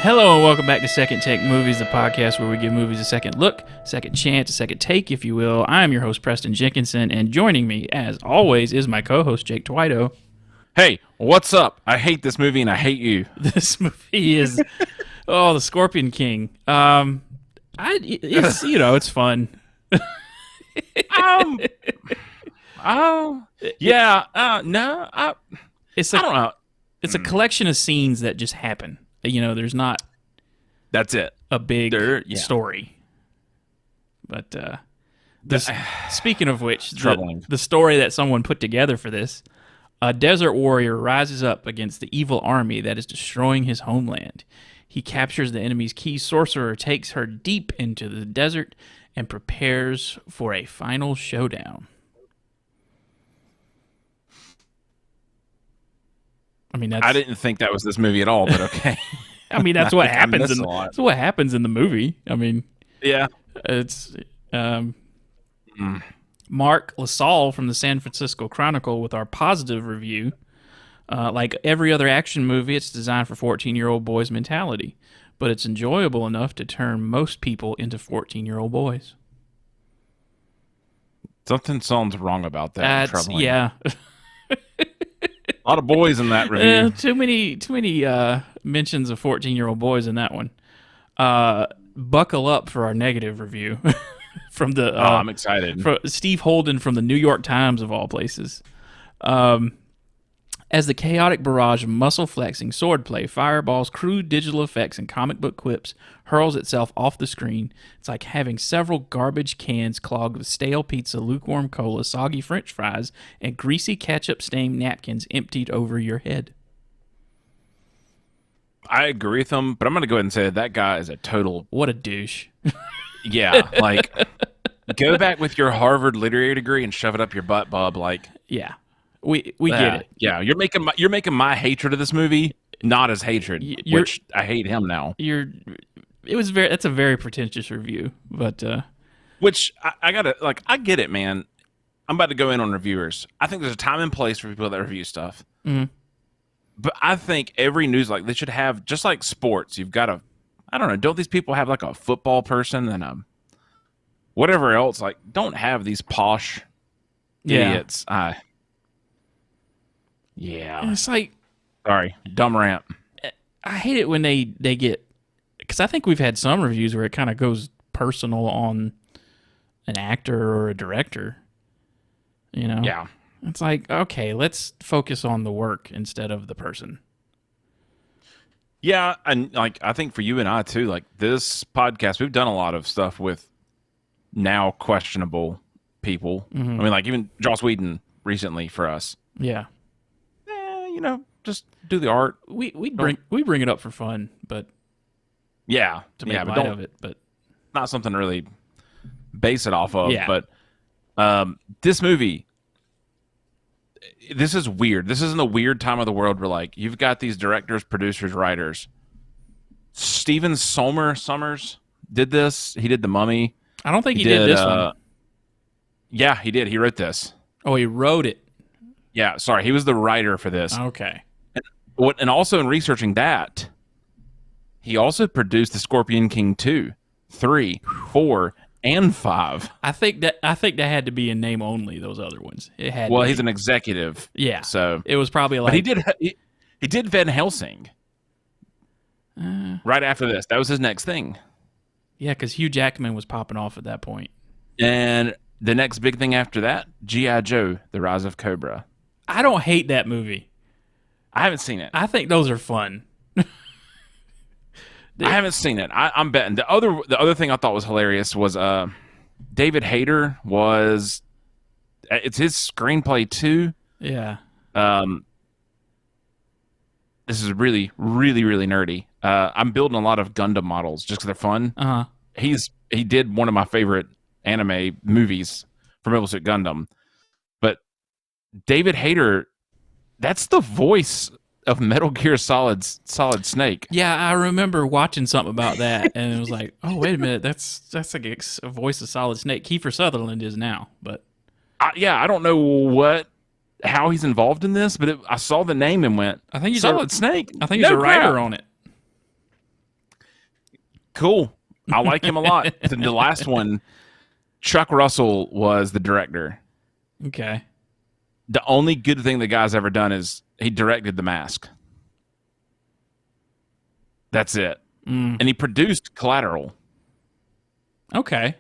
Hello and welcome back to Second Take Movies, the podcast where we give movies a second look, second chance, a second take, if you will. I'm your host, Preston Jenkinson, and joining me, as always, is my co-host, Jake Twito. Hey, what's up? I hate this movie and I hate you. This movie is, The Scorpion King. It's fun. I don't know. It's a collection of scenes that just happen. There's not. That's it. A big story. But speaking of which, the story that someone put together for this, a desert warrior rises up against the evil army that is destroying his homeland. He captures the enemy's key sorcerer, takes her deep into the desert, and prepares for a final showdown. I didn't think that was this movie at all, but okay. That's what happens. That's what happens in the movie. Yeah, it's Mark LaSalle from the San Francisco Chronicle with our positive review. Like every other action movie, it's designed for 14-year-old boys' mentality, but it's enjoyable enough to turn most people into 14-year-old boys. Something sounds wrong about that. Troubling. Yeah. A lot of boys in that review. Too many mentions of 14-year-old boys in that one. Buckle up for our negative review from the. I'm excited. Steve Holden from the New York Times of all places. As the chaotic barrage of muscle-flexing swordplay, fireballs, crude digital effects, and comic book quips hurls itself off the screen, it's like having several garbage cans clogged with stale pizza, lukewarm cola, soggy french fries, and greasy ketchup-stained napkins emptied over your head. I agree with him, but I'm going to go ahead and say that guy is a total... What a douche. Yeah, go back with your Harvard literary degree and shove it up your butt, bub. Yeah. We get it. Yeah, you're making my hatred of this movie not as hatred, which I hate him now. That's a very pretentious review, but which I gotta I get it, man. I'm about to go in on reviewers. I think there's a time and place for people that review stuff. Mm-hmm. But I think every news they should have, just like sports. You've got I don't know. Don't these people have a football person and whatever else? Don't have these posh idiots. Yeah. It's sorry, dumb rant. I hate it when they get, because I think we've had some reviews where it kind of goes personal on an actor or a director. Yeah. It's okay, let's focus on the work instead of the person. Yeah, and I think for you and I too, this podcast, we've done a lot of stuff with now questionable people. Mm-hmm. Even Joss Whedon recently for us. Yeah. Just do the art. We bring it up for fun, but to make light of it, but not something to really base it off of. Yeah. But this movie, this is weird. This is in the weird time of the world where you've got these directors, producers, writers. Steven Sommers did this. He did The Mummy. I don't think he did this one. Yeah, he did. He wrote this. Oh, he wrote it. Yeah, sorry. He was the writer for this. Okay. And also in researching that, he also produced The Scorpion King 2, 3, 4, and 5. I think that had to be in name only, those other ones. It had. Well, he's an executive. Yeah. So it was probably But he did Van Helsing. Right after this. That was his next thing. Yeah, because Hugh Jackman was popping off at that point. And the next big thing after that, G.I. Joe, The Rise of Cobra. I don't hate that movie. I haven't seen it. I think those are fun. I haven't seen it. I'm betting. The other thing I thought was hilarious was David Hayter was... It's his screenplay too. Yeah. This is really, really, really nerdy. I'm building a lot of Gundam models just because they're fun. Uh-huh. He did one of my favorite anime movies for Mobile Suit Gundam. But David Hayter, that's the voice of Metal Gear Solid Snake. Yeah, I remember watching something about that, and it was like, oh, wait a minute, that's like a voice of Solid Snake. Kiefer Sutherland is now, but I don't know how he's involved in this, but I saw the name and went, I think he's Solid Snake. I think he's a writer on it. Cool. I like him a lot. The last one, Chuck Russell was the director. Okay. The only good thing the guy's ever done is he directed The Mask. That's it. And he produced Collateral. Okay.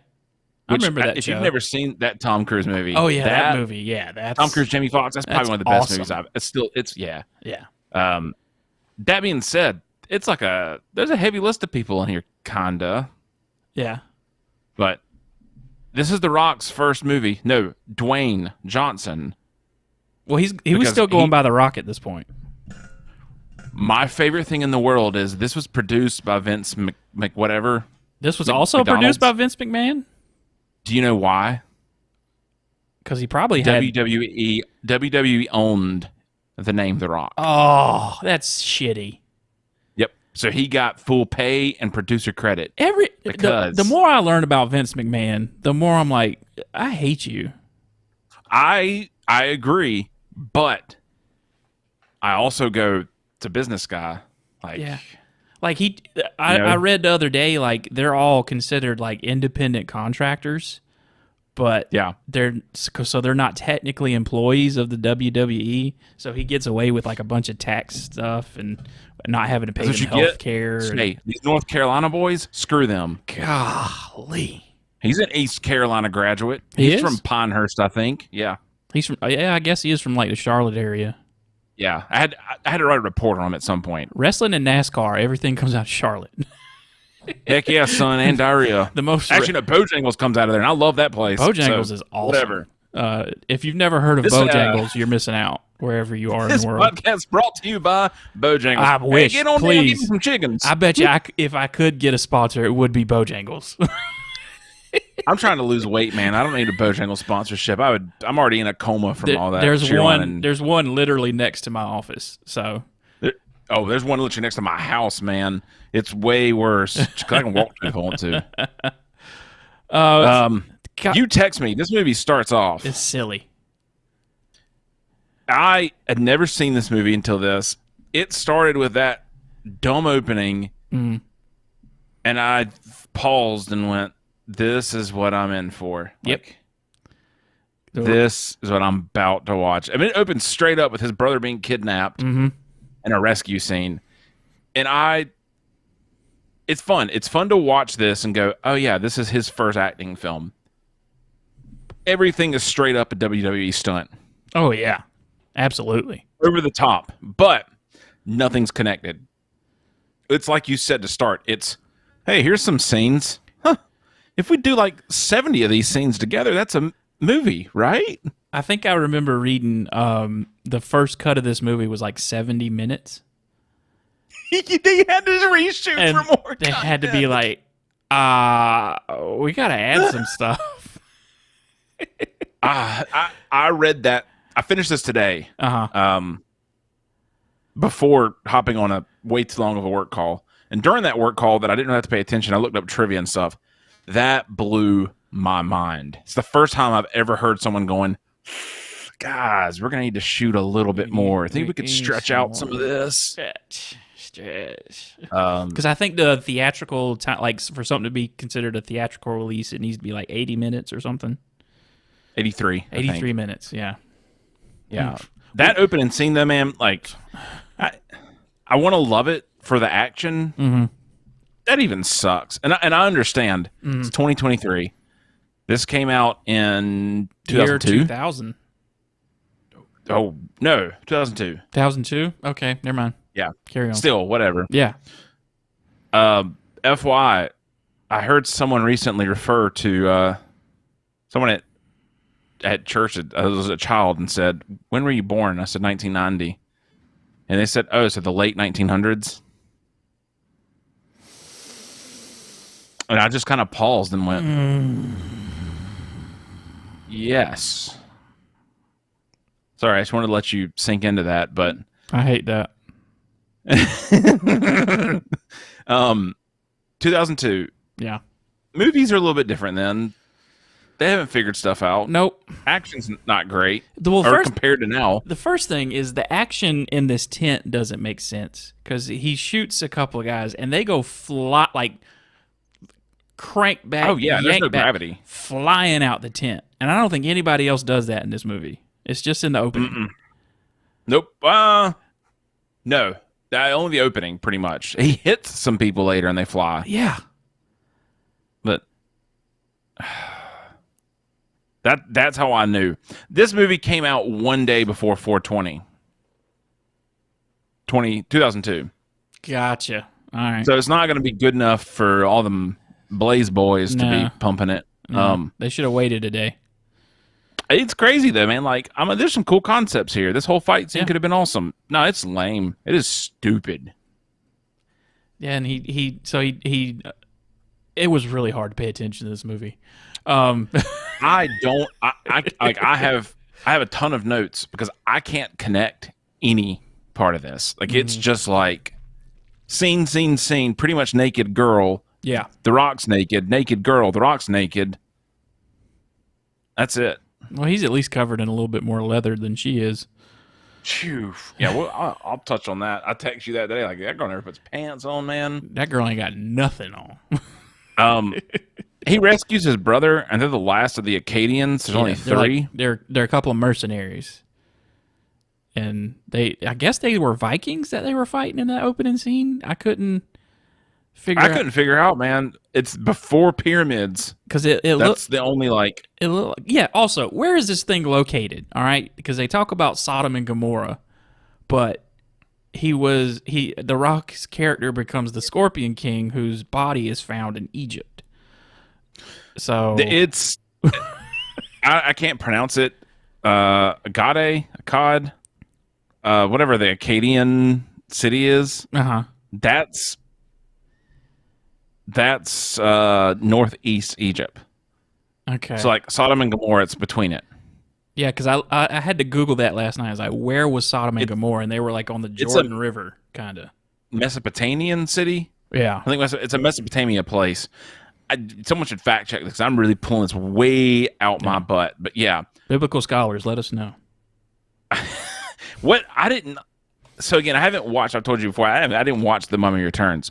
I remember that If show. you've never seen that Tom Cruise movie. Oh, yeah, that movie. Yeah, that's... Tom Cruise, Jamie Foxx, that's probably one of the best movies I've... Yeah. That being said, it's like there's a heavy list of people in here, kinda. Yeah. But this is The Rock's first movie. No, Dwayne Johnson. Well, he was still going by The Rock at this point. My favorite thing in the world is this was produced by Vince whatever. This was also produced by Vince McMahon? Do you know why? Because he probably had... WWE owned the name The Rock. Oh, that's shitty. Yep. So he got full pay and producer credit. The more I learn about Vince McMahon, the more I'm like, I hate you. I agree, but I also go to business guy. Yeah. Like I read the other day, like they're all considered like independent contractors, but they're not technically employees of the WWE. So he gets away with like a bunch of tax stuff and not having to pay them health care. Hey, these North Carolina boys, screw them. Golly, he's an East Carolina graduate. He's from Pinehurst, I think. Yeah, he's from. Yeah, I guess he is from like the Charlotte area. Yeah, I had to write a report on him at some point. Wrestling and NASCAR, everything comes out of Charlotte. Heck yeah, son, and diarrhea. Actually, no, Bojangles comes out of there, and I love that place. Bojangles is awesome. Whatever. If you've never heard of Bojangles, you're missing out wherever you are in the world. This podcast brought to you by Bojangles. I wish, get on please. Down, give me some chickens. I bet you, if I could get a sponsor, it would be Bojangles. I'm trying to lose weight, man. I don't need a Bojangles sponsorship. I'm already in a coma from all that. There's one literally next to my office. So, there's one literally next to my house, man. It's way worse. I can walk to it if I want to. You text me. This movie starts off. It's silly. I had never seen this movie until this. It started with that dumb opening, and I paused and went, this is what I'm in for. Yep. This is what I'm about to watch. I mean, it opens straight up with his brother being kidnapped and a rescue scene. And it's fun. It's fun to watch this and go, oh, yeah, this is his first acting film. Everything is straight up a WWE stunt. Oh, yeah. Absolutely. Over the top. But nothing's connected. It's like you said to start. It's, hey, here's some scenes. If we do like 70 of these scenes together, that's a movie, right? I think I remember reading the first cut of this movie was like 70 minutes. They had to reshoot and for more They content. had to be like, we got to add some stuff. I read that. I finished this today before hopping on a way too long of a work call. And during that work call that I didn't have to pay attention, I looked up trivia and stuff. That blew my mind. It's the first time I've ever heard someone going, guys, we're going to need to shoot a little bit more. I think we could stretch out some of this. Stretch. Because I think the theatrical time, like for something to be considered a theatrical release, it needs to be like 80 minutes or something. 83. 83 minutes, yeah. Yeah. Oof. That opening scene, though, man, like, I want to love it for the action. Mm-hmm. That even sucks. And I understand. It's 2023. This came out in 2002. Year 2000. Oh, no. 2002. 2002? Okay, never mind. Yeah. Carry on. Still, whatever. Yeah. FYI, I heard someone recently refer to someone at church. I was a child and said, when were you born? I said 1990. And they said, oh, so the late 1900s? And I just kind of paused and went, yes. Sorry, I just wanted to let you sink into that, but I hate that. 2002. Yeah. Movies are a little bit different then. They haven't figured stuff out. Nope. Action's not great. First, compared to now. The first thing is the action in this tent doesn't make sense because he shoots a couple of guys and they go fly like crank back. Oh yeah, there's no gravity flying out the tent, and I don't think anybody else does that in this movie. It's just in the opening. Nope. No. Only the opening, pretty much. He hits some people later and they fly. Yeah. But that's how I knew. This movie came out one day before 420. 2002. Gotcha. All right. So it's not going to be good enough for all them Blaze boys to be pumping it. No, they should have waited a day. It's crazy though, man. Like, there's some cool concepts here. This whole fight scene could have been awesome. No, it's lame. It is stupid. Yeah, and he it was really hard to pay attention to this movie. I have a ton of notes because I can't connect any part of this. Like, it's just like scene, pretty much naked girl. Yeah. The Rock's naked girl, The Rock's naked. That's it. Well, he's at least covered in a little bit more leather than she is. Phew. Yeah, well, I'll touch on that. I text you that day, like, that girl never puts pants on, man. That girl ain't got nothing on. He rescues his brother, and they're the last of the Acadians. There's only 3. They're a couple of mercenaries. And I guess they were Vikings that they were fighting in that opening scene. I couldn't figure out, man. It's before pyramids. Because that's the only like. Yeah. Also, where is this thing located? All right, because they talk about Sodom and Gomorrah, but the Rock's character becomes the Scorpion King, whose body is found in Egypt. So it's I can't pronounce it. Akkad, whatever the Akkadian city is. That's northeast Egypt. Okay. So like Sodom and Gomorrah, it's between it. Yeah, because I had to Google that last night. I was like, where was Sodom and Gomorrah? And they were like on the Jordan River, kind of. Mesopotamian city? Yeah. I think it's a Mesopotamia place. Someone should fact check this because I'm really pulling this way out my butt. But yeah. Biblical scholars, let us know. So again, I haven't watched, I've told you before, I didn't watch The Mummy Returns.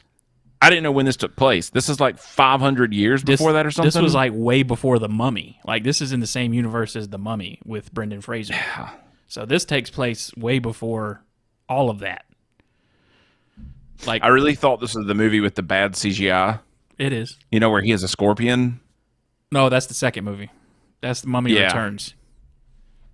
I didn't know when this took place. This is like 500 years before that or something? This was like way before The Mummy. Like, this is in the same universe as The Mummy with Brendan Fraser. Yeah. So this takes place way before all of that. Like, I really thought this was the movie with the bad CGI. It is. You know, where he has a scorpion? No, that's the second movie. That's The Mummy Returns.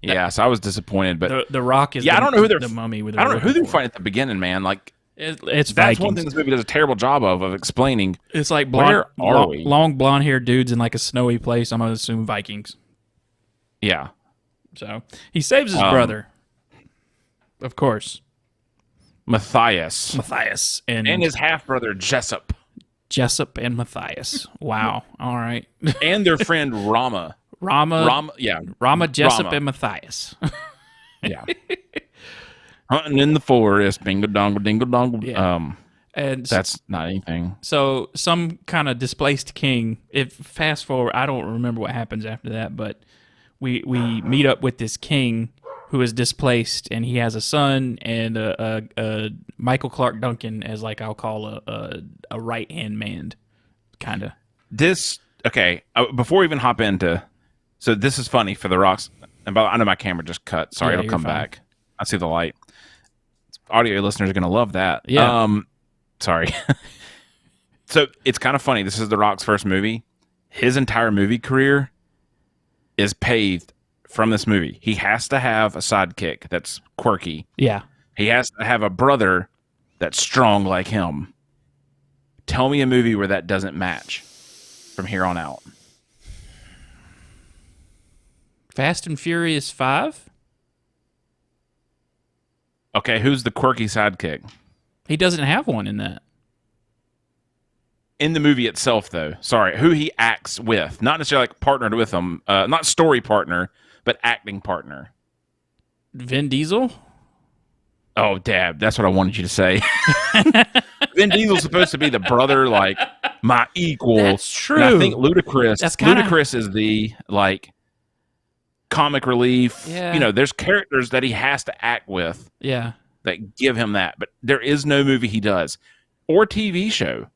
Yeah, so I was disappointed, but the Rock is. I don't know who the mummy with. I don't know who they're fighting at the beginning, man. Like, it's that's Vikings. one thing this movie does a terrible job of explaining. It's like where are we? Long blonde-haired dudes in like a snowy place. I'm gonna assume Vikings. Yeah. So he saves his brother, of course. Matthias and his half brother Jessup and Matthias. Wow. All right. And their friend Rama. Rama, Jessup, and Matthias. Yeah. Hunting in the forest, bingo dongle, dingle dongle. Yeah. And that's not anything. So some kind of displaced king. If fast forward, I don't remember what happens after that, but we meet up with this king who is displaced, and he has a son and a Michael Clark Duncan as, like, I'll call a right hand man, kind of. Okay. Before we even hop into. So this is funny for the Rocks. And I know my camera just cut. Sorry, it'll come back. I see the light. Audio listeners are going to love that. Yeah. Sorry. So it's kind of funny. This is the Rock's first movie. His entire movie career is paved from this movie. He has to have a sidekick that's quirky. Yeah. He has to have a brother that's strong like him. Tell me a movie where that doesn't match from here on out. Fast and Furious 5? Okay, who's the quirky sidekick? He doesn't have one in that. In the movie itself, though. Sorry, who he acts with. Not necessarily like partnered with him. Not story partner, but acting partner. Vin Diesel? Oh, dab. That's what I wanted you to say. Vin Diesel's supposed to be the brother, like my equal. That's true. And I think Ludacris is the like comic relief. Yeah. You know, there's characters that he has to act with. Yeah. That give him that, but there is no movie he does or TV show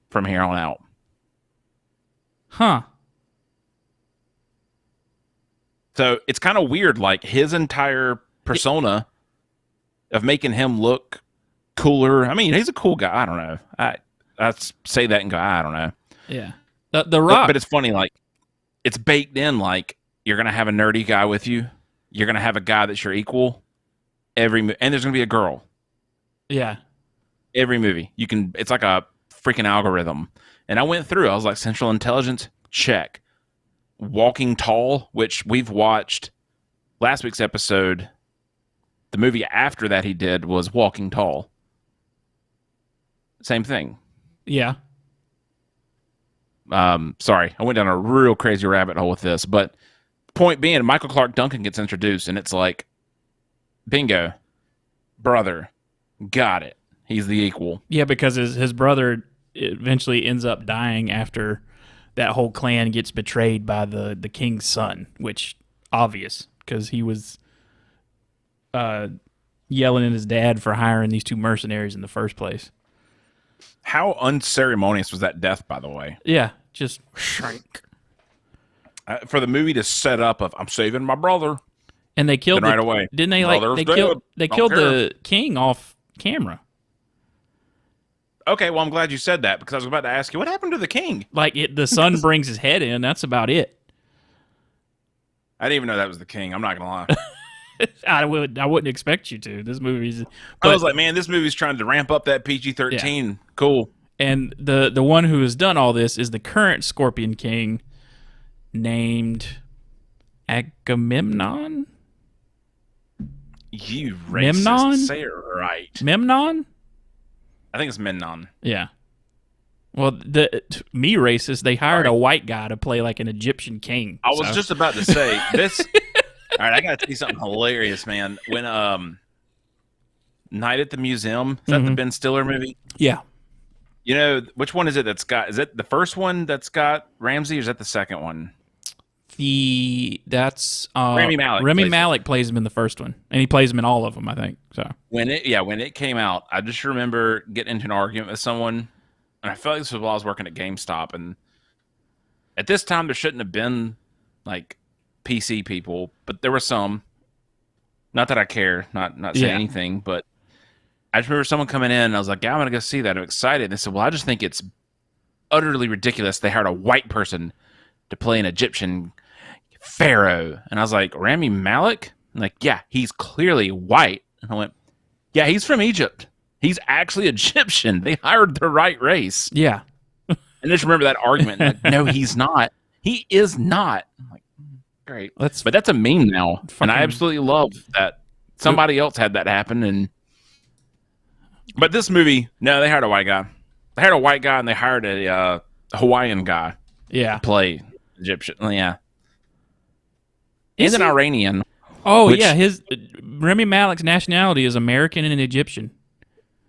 from here on out. Huh. So it's kind of weird, like his entire persona of making him look cooler. I mean, he's a cool guy. I don't know. I say that and go, I don't know. Yeah. The Rock. But it's funny, like it's baked in. Like you're gonna have a nerdy guy with you. You're gonna have a guy that's your equal. And there's gonna be a girl. Yeah. Every movie you can. It's like a freaking algorithm. And I went through. I was like, Central Intelligence, check. Walking Tall, which we've watched last week's episode. The movie after that he did was Walking Tall. Same thing. Yeah. Sorry, I went down a real crazy rabbit hole with this, but point being, Michael Clark Duncan gets introduced, and it's like, bingo, brother, got it. He's the equal. Yeah, because his brother eventually ends up dying after that whole clan gets betrayed by the king's son, which obvious because he was yelling at his dad for hiring these two mercenaries in the first place. How unceremonious was that death, by the way? Yeah, just shrink. For the movie to set up of I'm saving my brother, and they killed right away. Didn't they they killed the king off camera? Okay, well I'm glad you said that because I was about to ask you what happened to the king. Like the son brings his head in. That's about it. I didn't even know that was the king. I'm not gonna lie. I wouldn't expect you to. This movie's. I was like, man, this movie's trying to ramp up that PG-13. Yeah. Cool. And the one who has done all this is the current Scorpion King, named Agamemnon. You racist. Memnon? Say it right. Memnon. I think it's Memnon. Yeah. Well, me racist. They hired a white guy to play like an Egyptian king. I was just about to say this. All right, I gotta tell you something hilarious, man. When Night at the Museum, is that the Ben Stiller movie? Yeah. You know, which one is it that's got? Is it the first one that's got Ramsey, or is that the second one? That's Rami Malek. Malek plays him in the first one, and he plays him in all of them, I think. So when it came out, I just remember getting into an argument with someone, and I felt like this was while I was working at GameStop, and at this time there shouldn't have been like PC people, but there were some. Not that I care, not say anything, but I just remember someone coming in and I was like, yeah, I'm gonna go see that. I'm excited. And they said, well, I just think it's utterly ridiculous they hired a white person to play an Egyptian pharaoh. And I was like, Rami Malek? I'm like, yeah, he's clearly white. And I went, yeah, he's from Egypt. He's actually Egyptian. They hired the right race. Yeah. And just remember that argument. Like, no, he's not. He is not. I'm like, great. But that's a meme now. And I absolutely love that somebody else had that happen. But this movie, no, they hired a white guy. They hired a white guy and they hired a Hawaiian guy. Yeah. To play Egyptian. Yeah. He's an Iranian. Oh, yeah. His Rami Malek's nationality is American and Egyptian.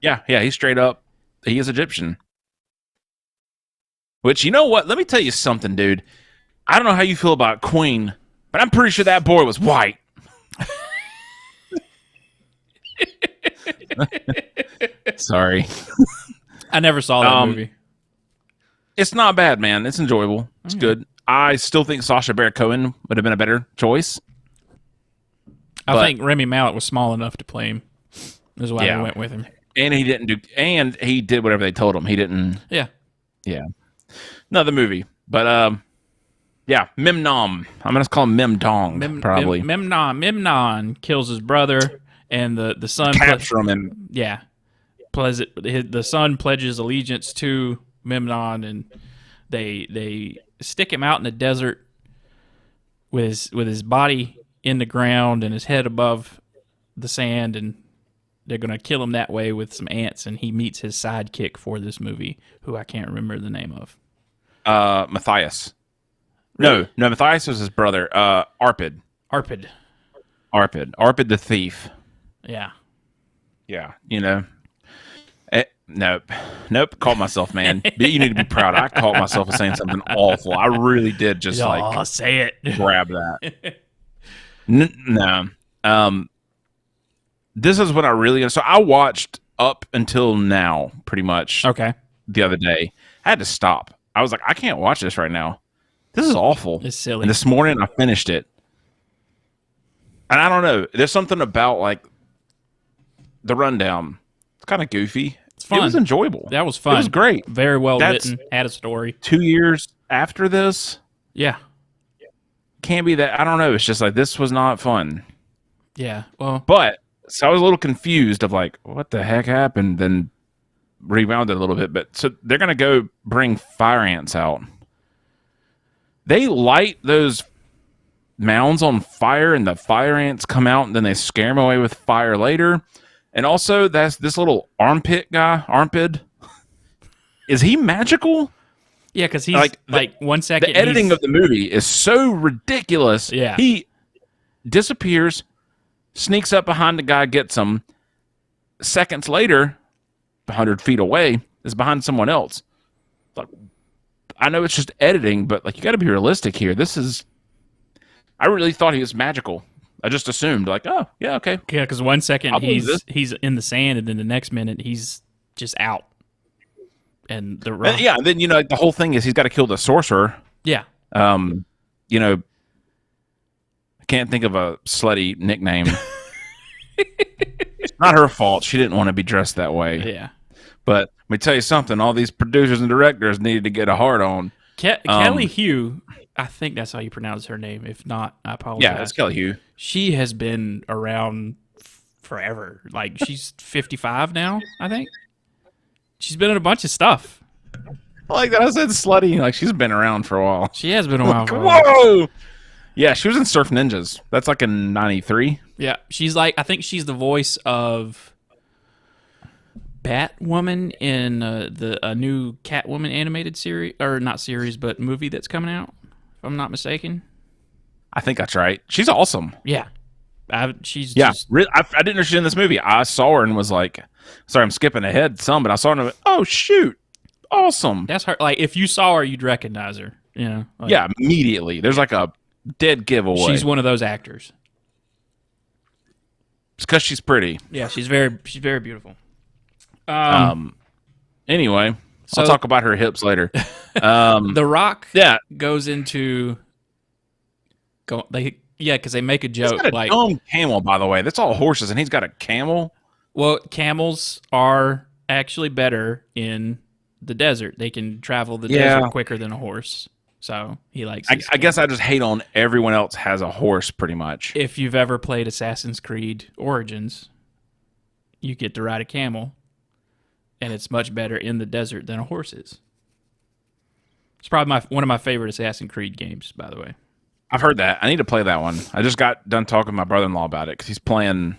Yeah, he's straight up. He is Egyptian. Which, you know what? Let me tell you something, dude. I don't know how you feel about Queen, but I'm pretty sure that boy was white. Sorry. I never saw that movie. It's not bad, man. It's enjoyable. It's good. I still think Sacha Baron Cohen would have been a better choice. I think Rami Malek was small enough to play him. That's why I went with him. And he did whatever they told him. He didn't. Yeah. Yeah. Another movie. But, yeah, Memnon. I'm going to call him Memdong, probably. Memnon kills his brother, and the son... Capture him. Yeah. The son pledges allegiance to Memnon, and they stick him out in the desert with his body in the ground and his head above the sand, and they're going to kill him that way with some ants, and he meets his sidekick for this movie, who I can't remember the name of. Matthias. Really? No, Matthias was his brother. Arpid the thief. Yeah. Yeah, nope. Caught myself, man. You need to be proud. I caught myself saying something awful. I really did just say it. Grab that. No. This is what I really. So I watched up until now, pretty much. Okay. The other day, I had to stop. I was like, I can't watch this right now. This is awful. It's silly. And this morning, I finished it, and I don't know. There's something about like the rundown. It's kind of goofy. It's fun. It was enjoyable. That was fun. It was great. Very well written. Had a story. 2 years after this. Yeah. Can't be that. I don't know. It's just like this was not fun. Yeah. Well, but so I was a little confused of like what the heck happened. Then rebounded a little bit. But so they're gonna go bring fire ants out. They light those mounds on fire, and the fire ants come out, and then they scare them away with fire later. And also, that's this little armpit guy. Armpit. Is he magical? Yeah, because he's like 1 second. The editing of the movie is so ridiculous. Yeah. He disappears, sneaks up behind the guy, gets him. Seconds later, 100 feet away, is behind someone else. Like, I know it's just editing, but like you got to be realistic here. I really thought he was magical. I just assumed, like, oh yeah, okay. Yeah, because 1 second he's in the sand, and then the next minute he's just out. And the rock. And then the whole thing is he's got to kill the sorcerer. Yeah. I can't think of a slutty nickname. It's not her fault. She didn't want to be dressed that way. Yeah. But let me tell you something. All these producers and directors needed to get a hard on. Kelly Hu, I think that's how you pronounce her name. If not, I apologize. Yeah, it's Kelly Hu. She has been around forever. Like, she's 55 now, I think. She's been in a bunch of stuff. Like that, I said slutty. Like, she's been around for a while. She has been a while. Whoa! Yeah, she was in Surf Ninjas. That's like in '93. Yeah, she's like, I think she's the voice of Batwoman in a new Catwoman animated series, or not series, but movie that's coming out, if I'm not mistaken. I think that's right. She's awesome. Yeah. I didn't know she was in this movie. I saw her and was like, sorry, I'm skipping ahead some, but I saw her and I went, oh, shoot. Awesome. That's her. Like, if you saw her, you'd recognize her. Like, yeah, immediately. There's like a dead giveaway. She's one of those actors. It's because she's pretty. Yeah, she's very beautiful. Anyway, I'll talk about her hips later. The Rock goes into because they make a joke. He's got a dumb camel, by the way. That's all horses, and he's got a camel. Well, camels are actually better in the desert. They can travel the desert quicker than a horse. So he likes. I guess I just hate on everyone else has a horse, pretty much. If you've ever played Assassin's Creed Origins, you get to ride a camel, and it's much better in the desert than a horse is. It's probably one of my favorite Assassin's Creed games, by the way. I've heard that. I need to play that one. I just got done talking to my brother-in-law about it because he's playing.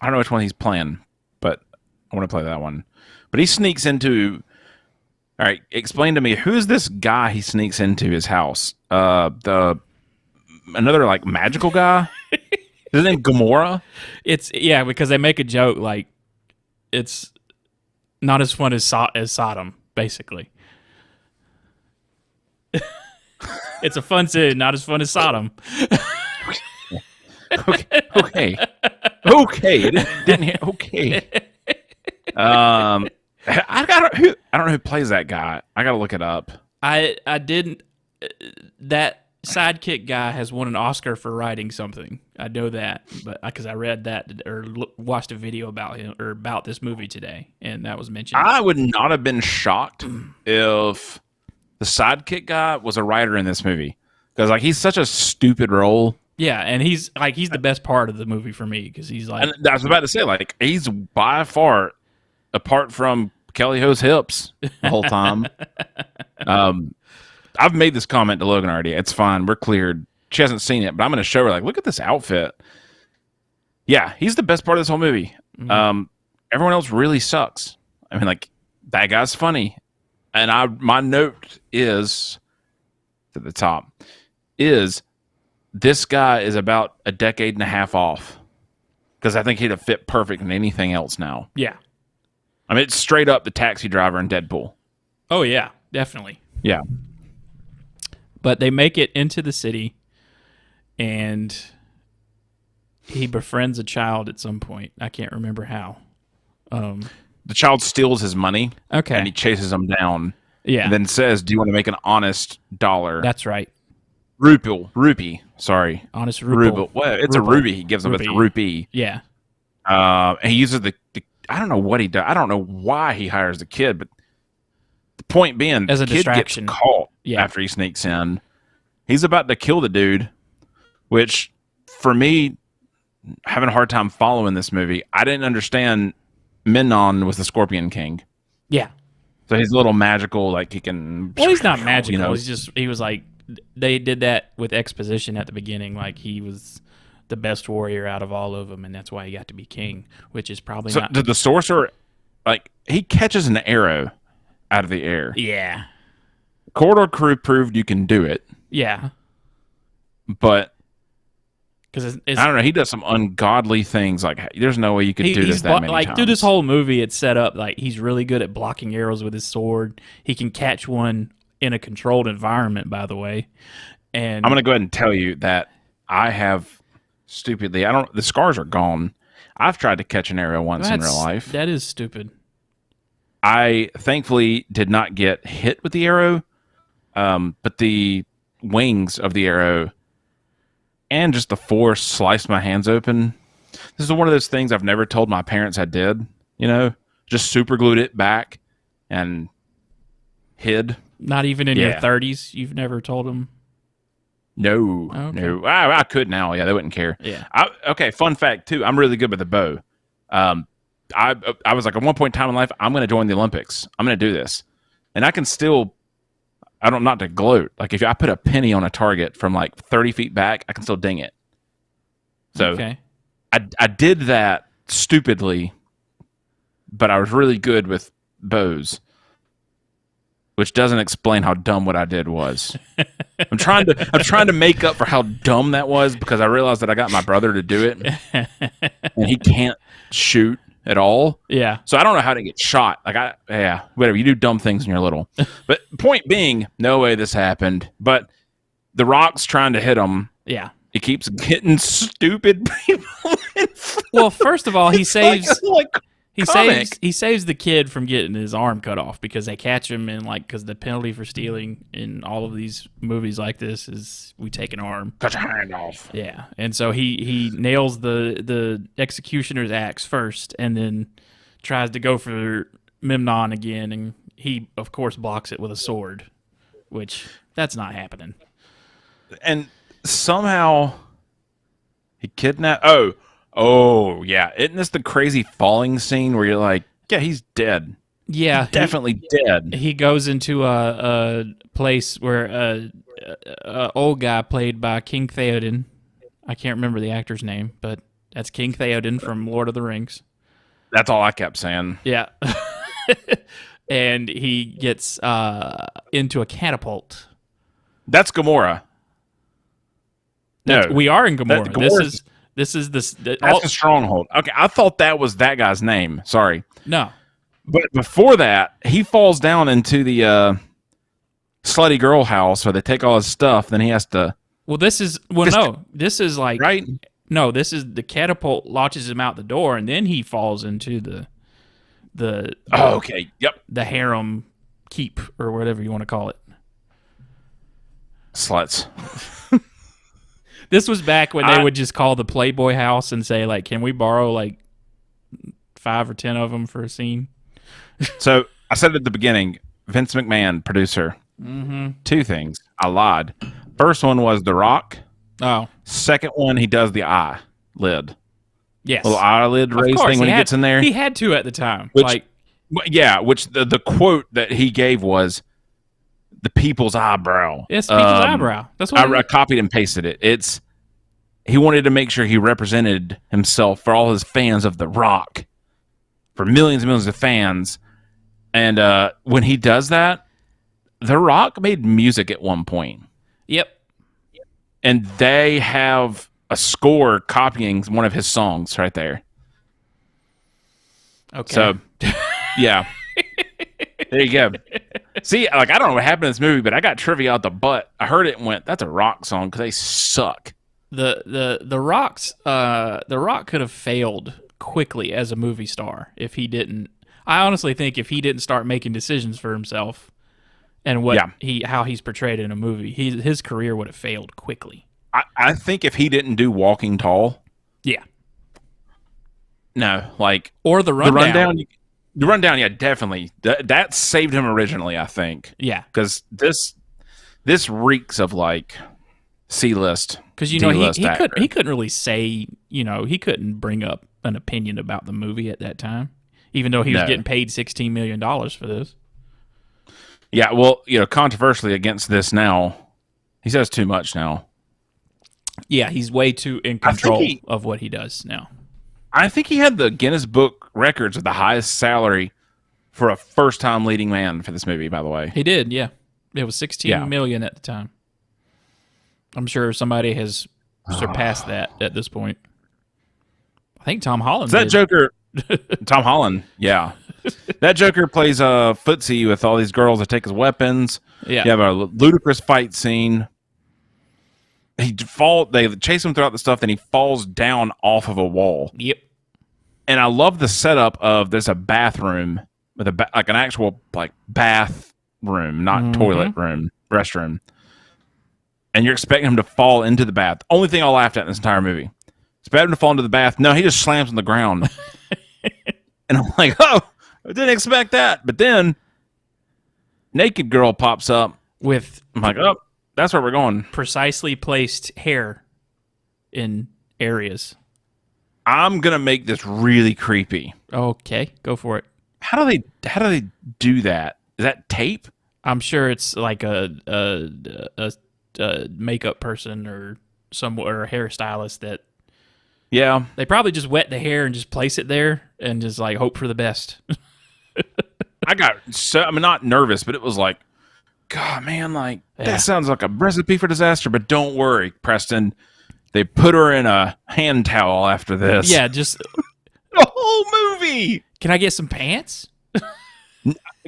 I don't know which one he's playing, but I want to play that one. But he sneaks into. All right, explain to me, who is this guy he sneaks into his house? Another like magical guy. Is his name Gamora? Because they make a joke like it's not as fun as Sodom, basically. It's a fun city, not as fun as Sodom. Okay. It didn't. Okay. I don't know who plays that guy. I gotta look it up. I didn't. That sidekick guy has won an Oscar for writing something. I know that, but because I read that or watched a video about him or about this movie today, and that was mentioned. I would not have been shocked if the sidekick guy was a writer in this movie, because like he's such a stupid role. Yeah, and he's the best part of the movie for me because he's like. And I was about to say, like, he's by far, apart from Kelly Ho's hips the whole time. I've made this comment to Logan already. It's fine. We're cleared. She hasn't seen it, but I'm going to show her, like, look at this outfit. Yeah, he's the best part of this whole movie. Mm-hmm. Everyone else really sucks. I mean, like, that guy's funny. And my note is, at the top, is this guy is about a decade and a half off. because I think he'd have fit perfect in anything else now. Yeah. I mean, it's straight up the taxi driver in Deadpool. Oh, yeah, definitely. Yeah. But they make it into the city, and he befriends a child at some point. I can't remember how. The child steals his money. Okay. And he chases him down. Yeah. And then says, do you want to make an honest dollar? That's right. Rupee. Sorry. Honest ruble. Well, it's a rupee he gives him. It's a rupee. Yeah. And he uses the I don't know what he does. I don't know why he hires the kid, but the point being, as a the kid distraction. Gets caught after he sneaks in. He's about to kill the dude, which, for me, having a hard time following this movie, I didn't understand Memnon was the Scorpion King. Yeah. So he's a little magical, like he can... Well, he's not magical. You know? He was like, they did that with exposition at the beginning, like he was the best warrior out of all of them, and that's why he got to be king, which is probably not... Did the sorcerer, like, he catches an arrow out of the air. Yeah. Corridor Crew proved you can do it. Yeah. But... Because I don't know. He does some ungodly things. Like, there's no way you could do this that many times. Through this whole movie, it's set up like he's really good at blocking arrows with his sword. He can catch one in a controlled environment, by the way. And I'm going to go ahead and tell you that I have stupidly, the scars are gone. I've tried to catch an arrow once in real life. That is stupid. I thankfully did not get hit with the arrow, but the wings of the arrow and just the force sliced my hands open. This is one of those things I've never told my parents I did, just super glued it back and hid. Not even in your 30s? You've never told them? No. Okay. No. I could now. Yeah, they wouldn't care. Yeah. Okay, fun fact, too. I'm really good with the bow. I was like, at one point in time in life, I'm going to join the Olympics. I'm going to do this. And I can still... not to gloat. Like, if I put a penny on a target from like 30 feet back, I can still ding it. So okay. I did that stupidly, but I was really good with bows, which doesn't explain how dumb what I did was. I'm trying to make up for how dumb that was because I realized that I got my brother to do it, and he can't shoot at all. Yeah. So I don't know how to get shot. Whatever. You do dumb things when you're little. But point being, no way this happened. But the Rock's trying to hit him. Yeah. He keeps getting stupid people. Well, first of all, he saves he saves the kid from getting his arm cut off because they catch him and because the penalty for stealing in all of these movies like this is we take an arm. Cut your hand off. Yeah. And so he nails the executioner's axe first and then tries to go for Memnon again, and he of course blocks it with a sword, which that's not happening. And somehow he kidnapped Oh, yeah. Isn't this the crazy falling scene where you're like, yeah, he's dead. Yeah. He's definitely dead. He goes into a place where a old guy played by King Theoden. I can't remember the actor's name, but that's King Theoden from Lord of the Rings. That's all I kept saying. Yeah. And he gets into a catapult. That's Gamora. No. We are in Gamora. This is that's the stronghold. Okay, I thought that was that guy's name. Sorry. No. But before that, he falls down into the slutty girl house where they take all his stuff. Then he has to... This is like... Right? No, this is the catapult launches him out the door, and then he falls into the okay. Yep. The harem keep, or whatever you want to call it. Sluts. This was back when they would just call the Playboy house and say, like, can we borrow, like, 5 or 10 of them for a scene? So, I said at the beginning, Vince McMahon, producer. Mm-hmm. 2 things. I lied. First one was The Rock. Oh. Second one, he does the eyelid. Yes. Little eyelid raise thing when he gets in there. He had to at the time. Which the quote that he gave was, the people's eyebrow. Yes, people's eyebrow. That's what I copied and pasted it. He wanted to make sure he represented himself for all his fans of The Rock, for millions and millions of fans. And when he does that, The Rock made music at one point. Yep. And they have a score copying one of his songs right there. Okay. So, yeah. There you go. See, like, I don't know what happened in this movie, but I got trivia out the butt. I heard it and went, that's a rock song, because they suck. The Rock could have failed quickly as a movie star if he didn't. I honestly think if he didn't start making decisions for himself and how he's portrayed in a movie, his career would have failed quickly. I think if he didn't do Walking Tall. Yeah. No, like. Or The Rundown. The Rundown, yeah, definitely. That saved him originally, I think. Yeah. Because this reeks of, like, C-list. Because, you know, he couldn't really say, you know, he couldn't bring up an opinion about the movie at that time, even though he was getting paid $16 million for this. Yeah, well, you know, controversially against this now, he says too much now. Yeah, he's way too in control of what he does now. I think he had the Guinness Book records of the highest salary for a first-time leading man for this movie, by the way. He did, yeah. It was $16 million at the time. I'm sure somebody has surpassed that at this point. I think Tom Holland did. Joker... Tom Holland, yeah. That Joker plays footsie with all these girls that take his weapons. Yeah. You have a ludicrous fight scene. They chase him throughout the stuff, then he falls down off of a wall. Yep. And I love the setup of there's a bathroom with like an actual like bath room, not toilet room, restroom. And you're expecting him to fall into the bath. Only thing I laughed at in this entire movie. Expect him to fall into the bath. No, he just slams on the ground. And I'm like, oh, I didn't expect that. But then naked girl pops up I'm like, oh, that's where we're going. Precisely placed hair in areas. I'm gonna make this really creepy. Okay, go for it. How do they do that? Is that tape? I'm sure it's like a makeup person or a hairstylist that. Yeah, they probably just wet the hair and just place it there and just like hope for the best. I'm not nervous, but it was like, God, man, like that sounds like a recipe for disaster. But don't worry, Preston. They put her in a hand towel after this. Yeah, just the whole movie. Can I get some pants?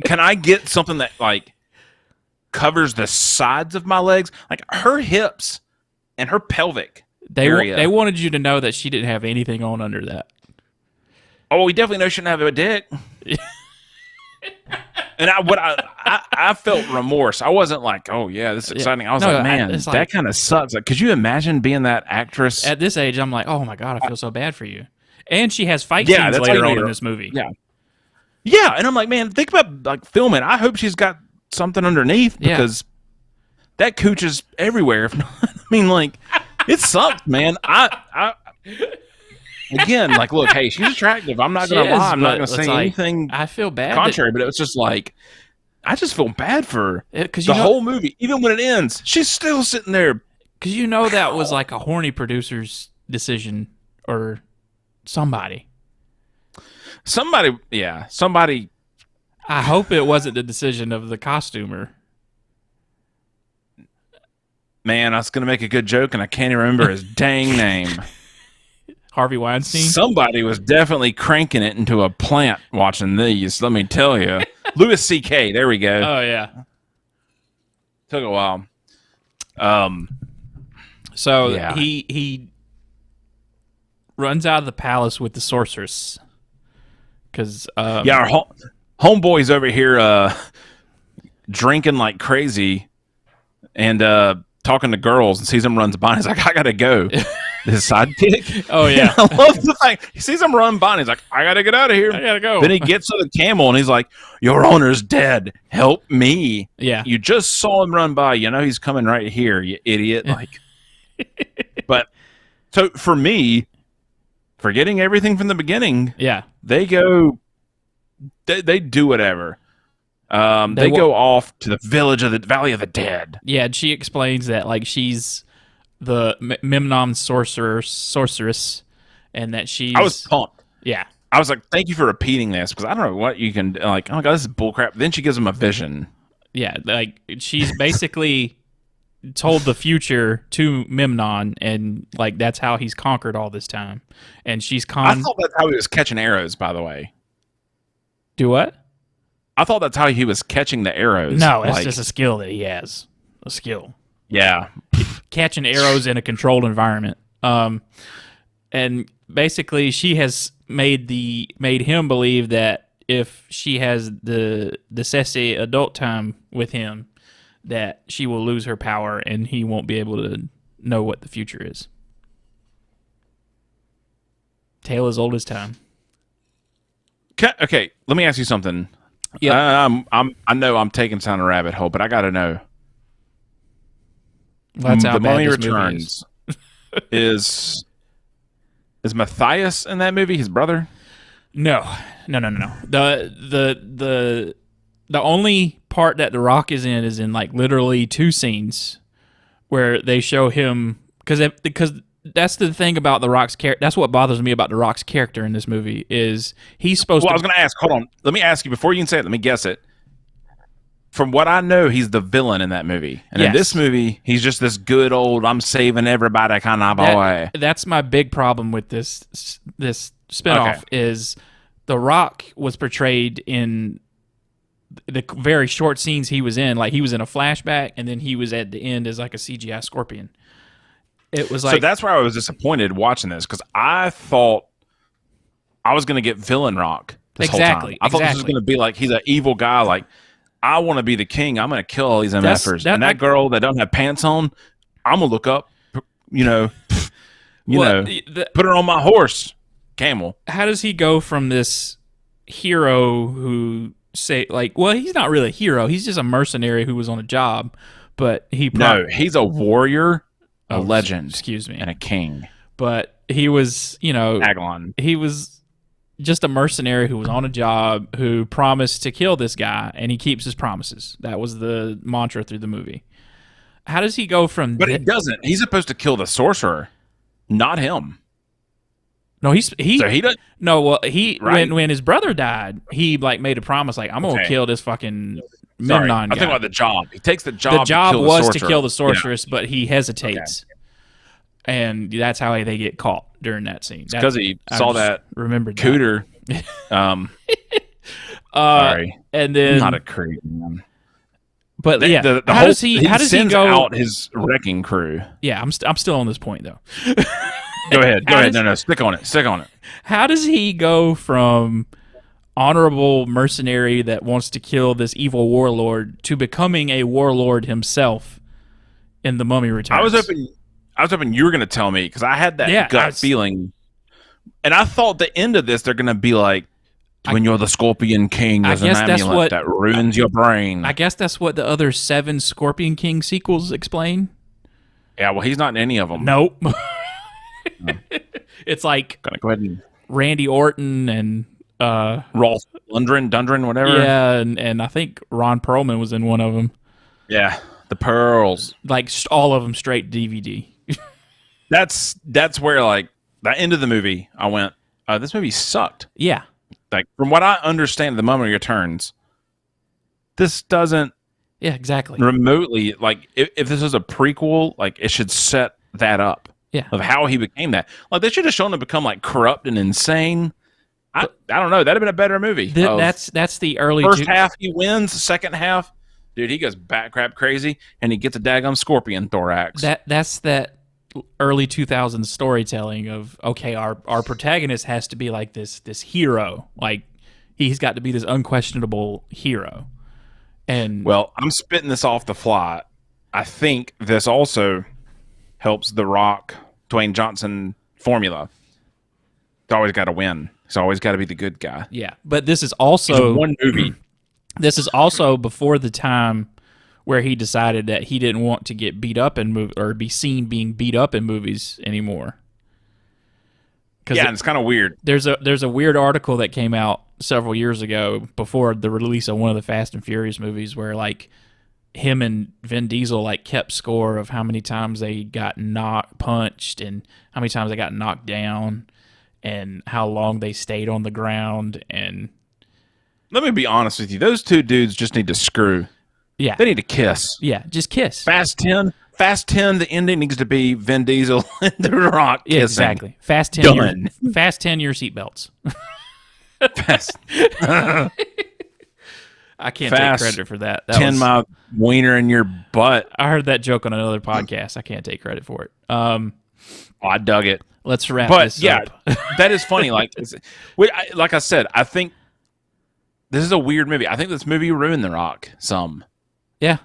Can I get something that like covers the sides of my legs, like her hips and her pelvic area? They wanted you to know that she didn't have anything on under that. Oh, we definitely know she didn't have a dick. And I felt remorse. I wasn't like, oh yeah, this is exciting. I was like, man, that kind of sucks. Like, could you imagine being that actress? At this age, I'm like, oh my God, I feel so bad for you. And she has fight scenes later on in this movie. Yeah. Yeah, and I'm like, man, think about like filming. I hope she's got something underneath because that cooch is everywhere. If not, I mean, like, it sucks, man. Again, like, look, hey, she's attractive. I'm not going to lie. I'm not going to say anything I feel bad contrary, but it was just like, I just feel bad for her. The whole movie, even when it ends, she's still sitting there. Because you know that was like a horny producer's decision or somebody. Somebody. I hope it wasn't the decision of the costumer. Man, I was going to make a good joke, and I can't even remember his dang name. Harvey Weinstein? Somebody was definitely cranking it into a plant watching these, let me tell you. Louis C.K., there we go. Oh, yeah. Took a while. He runs out of the palace with the sorceress. Because our homeboy's over here drinking like crazy and talking to girls and sees him runs by and he's like, I gotta go. His sidekick. Oh yeah. I love the fact he sees him run by and he's like, I gotta get out of here. I gotta go. Then he gets to the camel and he's like, your owner's dead. Help me. Yeah. You just saw him run by. You know he's coming right here, you idiot. Like but so for me, forgetting everything from the beginning, they go they do whatever. They go off to the Valley of the Dead. Yeah, and she explains that like she's the Memnon sorceress, and that she's. I was pumped. Yeah, I was like, "Thank you for repeating this," because I don't know what you can like. Oh my God, this is bullcrap. Then she gives him a vision. Yeah, like she's basically told the future to Memnon, and like that's how he's conquered all this time. And she's I thought that's how he was catching arrows, by the way. Do what? I thought that's how he was catching the arrows. No, it's just a skill that he has. A skill. Yeah. Catching arrows in a controlled environment. And basically she has made him believe that if she has the sessy adult time with him, that she will lose her power and he won't be able to know what the future is. Tale as old as time. Okay, let me ask you something. Yeah, I know I'm taking us down a rabbit hole, but I got to know. Well, that's how the bad Mummy this Returns is. is Matthias in that movie his brother? No. The only part that The Rock is in like literally 2 scenes where they show him because that's the thing about The Rock's character. That's what bothers me about The Rock's character in this movie is he's supposed to. I was going to ask. Hold on. Let me ask you before you can say it. Let me guess it. From what I know, he's the villain in that movie, and in this movie, he's just this good old "I'm saving everybody" kind of boy. That's my big problem with this spinoff is The Rock was portrayed in the very short scenes he was in, like he was in a flashback, and then he was at the end as like a CGI scorpion. It was like, so that's where I was disappointed watching this because I thought I was going to get villain Rock this whole time. I thought this was going to be like he's an evil guy. Like I want to be the king. I'm going to kill all these MFers. And that girl that don't have pants on, I'm gonna look up. Put her on my horse, camel. How does he go from this hero who he's not really a hero. He's just a mercenary who was on a job, but he's a warrior. A legend, excuse me, and a king. But he was, Aglon. He was just a mercenary who was on a job who promised to kill this guy, and he keeps his promises. That was the mantra through the movie. How does he go from? But he doesn't. He's supposed to kill the sorcerer, not him. No, he. So he doesn't. No, well, when his brother died, he like made a promise, like I'm gonna kill this fucking. Memnon guy. I think about the job. He takes the job. The job was to kill the sorceress, but he hesitates, and that's how they get caught during that scene. Because he saw that cooter. Sorry, and then not a creep, man. But how does he go out his wrecking crew? Yeah, I'm still on this point though. Go ahead. No, stick on it. How does he go from honorable mercenary that wants to kill this evil warlord to becoming a warlord himself in The Mummy Returns? I was hoping you were going to tell me because I had that gut feeling, and I thought the end of this they're going to be like, when you're the Scorpion King, there's an amulet that ruins your brain. I guess that's what the other 7 Scorpion King sequels explain. Yeah, well, he's not in any of them. Nope. It's like gonna go ahead and Randy Orton and Rolf Dundren, whatever. Yeah, and I think Ron Perlman was in one of them. Yeah, the Pearls. Like all of them straight DVD. That's where like the end of the movie, I went, this movie sucked. Yeah. Like from what I understand, The Mummy Returns, this doesn't. Yeah, exactly. Remotely, like if this is a prequel, like it should set that up. Yeah. Of how he became that. Like they should have shown him become like corrupt and insane. I don't know. That'd have been a better movie. That's the early first half he wins. Second half, dude, he goes bat crap crazy and he gets a daggum scorpion thorax. That's that early 2000s storytelling of our protagonist has to be like this hero. Like he's got to be this unquestionable hero. And well, I'm spitting this off the fly. I think this also helps The Rock, Dwayne Johnson formula. He's always got to win. He's always got to be the good guy. Yeah, but this is also one movie. This is also before the time where he decided that he didn't want to get beat up in or be seen being beat up in movies anymore. Yeah, it's kind of weird. There's a weird article that came out several years ago before the release of one of the Fast and Furious movies where like him and Vin Diesel like kept score of how many times they got punched and how many times they got knocked down and how long they stayed on the ground. And let me be honest with you, those two dudes just need to screw. Yeah, they need to kiss. Yeah, just kiss. Fast 10, Fast 10, the ending needs to be Vin Diesel and The Rock kissing. Yeah, exactly. Fast 10. Done. Fast 10 your seatbelts. Fast. I can't take credit for that. 10 my wiener in your butt. I heard that joke on another podcast. I can't take credit for it. I dug it. Let's wrap this up. That is funny. Like I said, I think this is a weird movie. I think this movie ruined The Rock some. Yeah.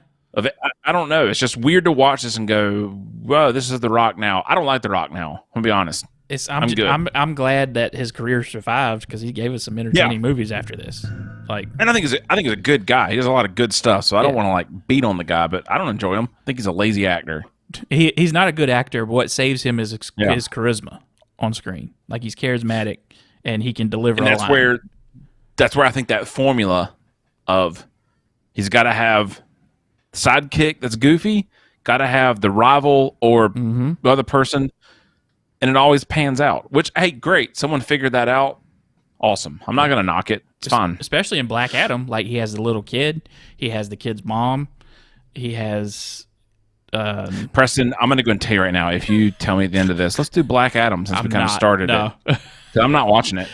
I don't know. It's just weird to watch this and go, whoa, this is The Rock now. I don't like The Rock now. I'm going to be honest. I'm glad that his career survived because he gave us some entertaining movies after this. And I think he's a good guy. He does a lot of good stuff, so I don't want to like beat on the guy, but I don't enjoy him. I think he's a lazy actor. He's not a good actor, but what saves him is his charisma on screen. Like, he's charismatic and he can deliver. And that's where I think that formula of he's got to have sidekick that's goofy, got to have the rival or the other person, and it always pans out. Which, hey, great, someone figured that out. Awesome. I'm not gonna knock it. It's fine. Especially in Black Adam, like, he has the little kid, he has the kid's mom, he has. Preston, I'm gonna go and tell you right now. If you tell me at the end of this, let's do Black Adam since we kind of started it. I'm not watching it.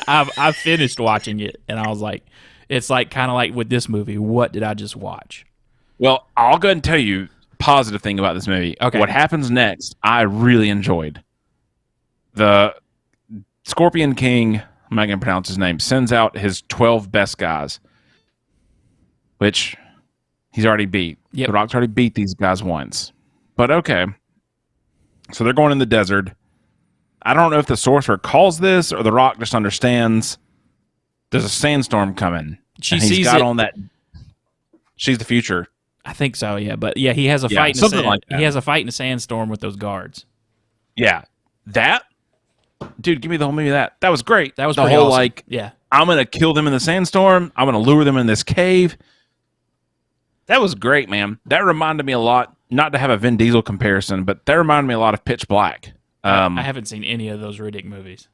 I've finished watching it, and I was like, it's like kind of like with this movie. What did I just watch? Well, I'll go ahead and tell you positive thing about this movie. Okay. What happens next, I really enjoyed. The Scorpion King, I'm not going to pronounce his name, sends out his 12 best guys, which he's already beat. Yep. The Rock's already beat these guys once. But okay. So they're going in the desert. I don't know if the sorcerer calls this or the Rock just understands there's a sandstorm coming. She sees it on that. She's the future. I think so, yeah. But yeah, he has a fight in he has a fight in a sandstorm with those guards. Yeah. That, dude, give me the whole movie of that. That was great. That was the pretty whole awesome. Yeah. I'm gonna kill them in the sandstorm. I'm gonna lure them in this cave. That was great, man. That reminded me a lot, not to have a Vin Diesel comparison, but that reminded me a lot of Pitch Black. I haven't seen any of those Riddick movies.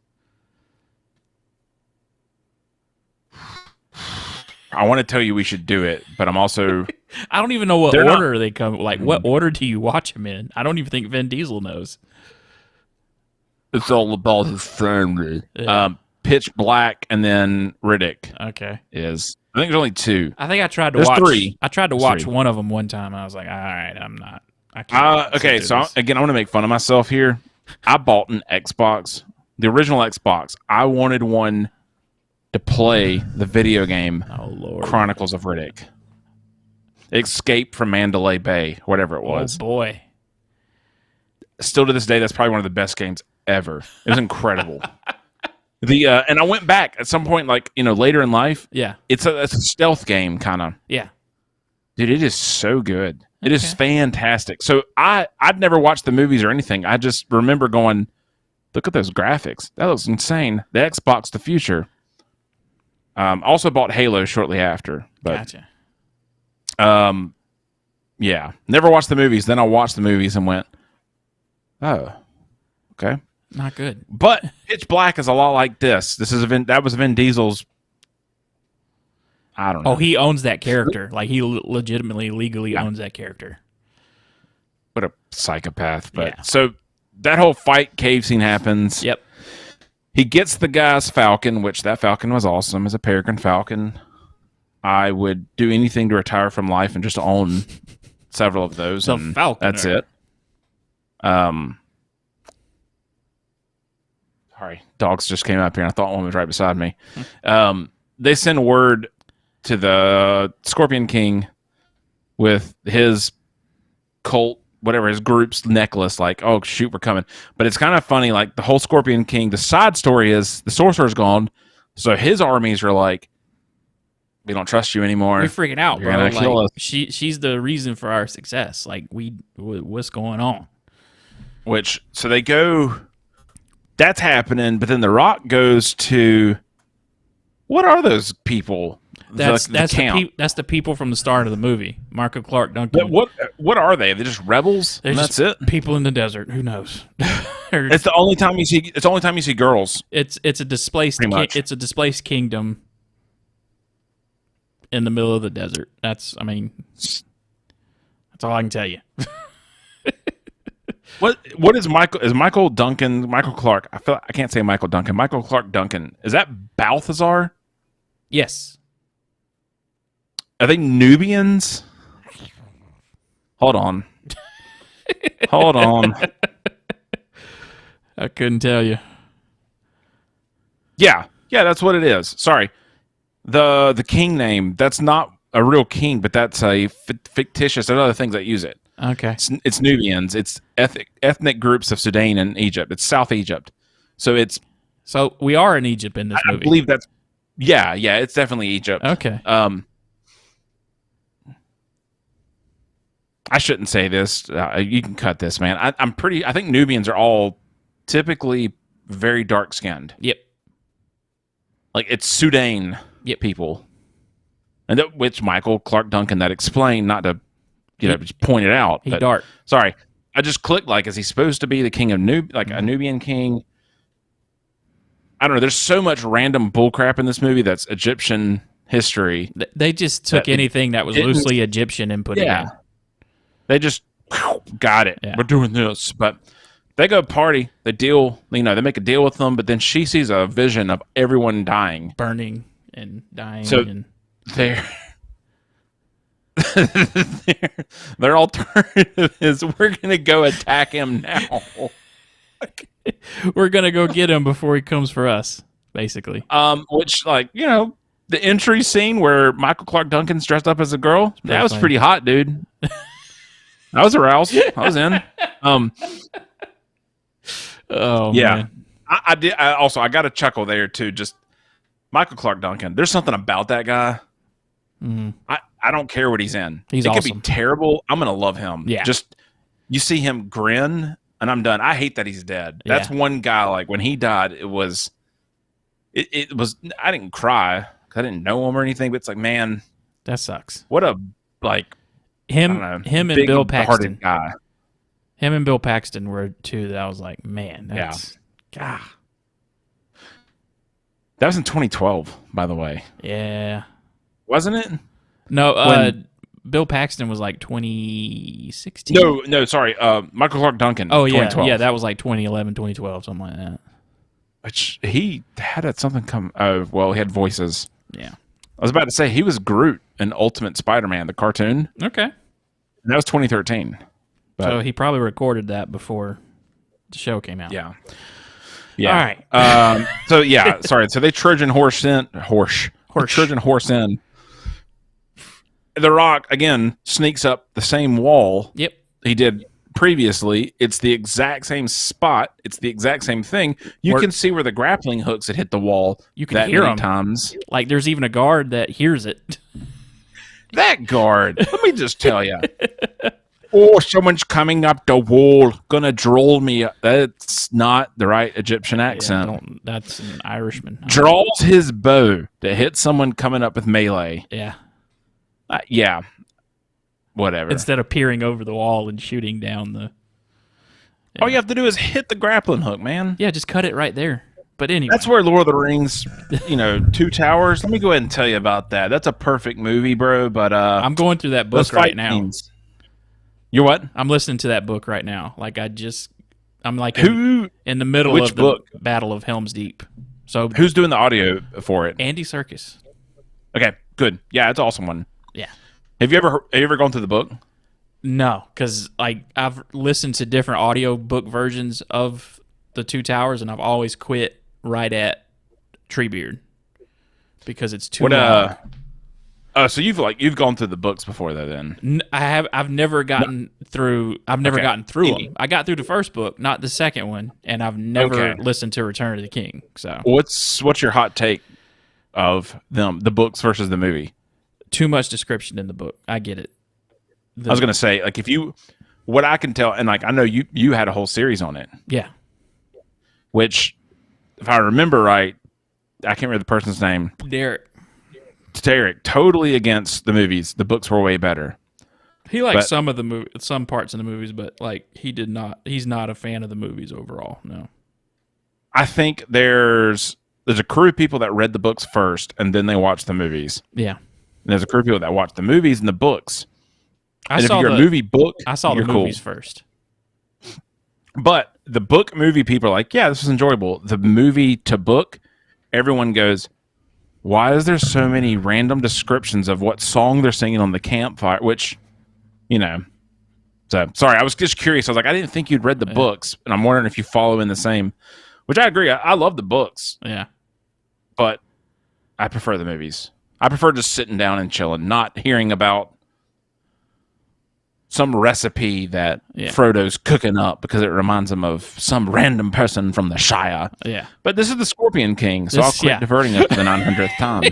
I want to tell you we should do it, but I'm also... I don't even know what order they come... Like, what order do you watch them in? I don't even think Vin Diesel knows. It's all about his family. Yeah. Pitch Black and then Riddick. Okay. I think there's only two. I think I tried to watch... three. I tried to watch one of them one time, and I was like, all right, I'm not... I can't okay, so again, I'm going to make fun of myself here. I bought an Xbox, the original Xbox. I wanted one to play the video game Chronicles of Riddick. Escape from Mandalay Bay, whatever it was. Oh, boy. Still to this day, that's probably one of the best games ever. It was incredible. And I went back at some point, like, later in life. Yeah. It's a stealth game, kind of. Yeah. Dude, it is so good. It is fantastic. So I'd never watched the movies or anything. I just remember going, look at those graphics. That looks insane. The Xbox, the future. Also bought Halo shortly after. But, gotcha. Yeah. Never watched the movies. Then I watched the movies and went, oh, okay. Not good. But Pitch Black is a lot like this. That was Vin Diesel's. I don't know. Oh, he owns that character. Like, he legitimately, legally owns that character. What a psychopath. But so that whole fight cave scene happens. Yep. He gets the guy's Falcon, which that Falcon was awesome as a Peregrine Falcon. I would do anything to retire from life and just own several of those. The Falconer. That's it. Sorry, dogs just came up here and I thought one was right beside me. They send word to the Scorpion King with his cult, whatever, his group's necklace, like, oh, shoot, we're coming. But it's kind of funny, like, the whole Scorpion King, the side story is the sorcerer's gone, so his armies are like, we don't trust you anymore. We're freaking out, You're bro. gonna kill us. She's the reason for our success. Like, what's going on? So they go, that's happening, but then The Rock goes to, what are those people? That's the people from the start of the movie. Marco Clark Duncan. What are they? They're just rebels. That's it. People in the desert. Who knows? It's the only time you see. It's the only time you see girls. It's a displaced. It's a displaced kingdom in the middle of the desert. That's That's all I can tell you. What is Michael? Is Michael Duncan? Michael Clark? I can't say Michael Duncan. Michael Clark Duncan. Is that Balthazar? Yes. Are they Nubians? Hold on. Hold on. I couldn't tell you. Yeah, that's what it is. Sorry. The king name, that's not a real king, but that's a fictitious. There's other things that use it. Okay. It's Nubians. It's ethnic groups of Sudan and Egypt. It's South Egypt. So we are in Egypt in this movie. I believe that's yeah, it's definitely Egypt. Okay. I shouldn't say this. You can cut this, man. I think Nubians are all typically very dark skinned. Yep. Like it's Sudan people. And which Michael Clark Duncan that explained, not to just point it out. He's dark. Sorry. I just clicked like, is he supposed to be the king of a Nubian king? I don't know. There's so much random bullcrap in this movie that's Egyptian history. They just took anything that was loosely Egyptian and put it in. They just got it. Yeah. We're doing this. But they go party. They deal, they make a deal with them, but then she sees a vision of everyone dying. Burning and dying. So their alternative is we're going to go attack him now. We're going to go get him before he comes for us, basically. Which, the entry scene where Michael Clark Duncan's dressed up as a girl, that was pretty hot, dude. I was aroused. I was in. Oh, yeah. Man. I did. I got a chuckle there, too. Just Michael Clark Duncan. There's something about that guy. Mm-hmm. I don't care what he's in. He's awesome. It could be terrible. I'm going to love him. Yeah. Just, you see him grin, and I'm done. I hate that he's dead. Yeah. That's one guy, when he died, it was, I didn't cry, because I didn't know him or anything, but it's like, man. That sucks. What a, him and Bill Paxton. Guy. Him and Bill Paxton were two that I was like, man, that's God. That was in 2012, by the way. Yeah. Wasn't it? No, Bill Paxton was like 2016. No, sorry. Michael Clark Duncan. Oh, yeah. Yeah, that was like 2011, 2012, something like that. Which he had something come. Oh, well, he had voices. Yeah. I was about to say he was Groot in Ultimate Spider-Man, the cartoon. Okay. And that was 2013. So he probably recorded that before the show came out. Yeah. All right. So yeah, sorry. So they Trojan horse in. Trojan horse in. The Rock again sneaks up the same wall. Yep. He did previously. It's the exact same spot. It's the exact same thing. You can see where the grappling hooks had hit the wall. You can hear them times. Like there's even a guard that hears it. That guard. Let me just tell you. Oh, someone's coming up the wall, gonna droll me. That's not the right Egyptian accent. Yeah, that's an Irishman. Draws his bow to hit someone coming up with melee. Yeah. Yeah. Whatever. Instead of peering over the wall and shooting down the... Yeah. All you have to do is hit the grappling hook, man. Yeah, just cut it right there. But anyway. That's where Lord of the Rings, Two Towers. Let me go ahead and tell you about that. That's a perfect movie, bro. But I'm going through that book right now. Scenes. You're what? I'm listening to that book right now. I'm like in the middle of the book? Battle of Helm's Deep. So who's doing the audio for it? Andy Serkis. Okay, good. Yeah, it's an awesome one. Yeah. Have you ever gone through the book? No, because I've listened to different audio book versions of the Two Towers, and I've always quit right at Treebeard because it's too long. So you've gone through the books before that, then? I've never gotten through. I've never gotten through them. I got through the first book, not the second one, and I've never listened to Return of the King. So what's your hot take of them, the books versus the movie? Too much description in the book. I get it. I was gonna say, what I can tell, and I know you had a whole series on it. Yeah. Which, if I remember right, I can't remember the person's name. Derek, totally against the movies. The books were way better. He liked some parts in the movies, but he's not a fan of the movies overall. No. I think there's a crew of people that read the books first and then they watched the movies. Yeah. And there's a crew of people that watched the movies and the books. I saw the movie book. I saw the movies first. But the book movie people are like, yeah, this is enjoyable. The movie to book, everyone goes, why is there so many random descriptions of what song they're singing on the campfire? Which, so sorry, I was just curious. I was like, I didn't think you'd read the books, and I'm wondering if you follow in the same. Which I agree. I love the books. Yeah, but I prefer the movies. I prefer just sitting down and chilling, not hearing about some recipe that Frodo's cooking up because it reminds him of some random person from the Shire. Yeah. But this is the Scorpion King, so I'll quit diverting it for the 900th time.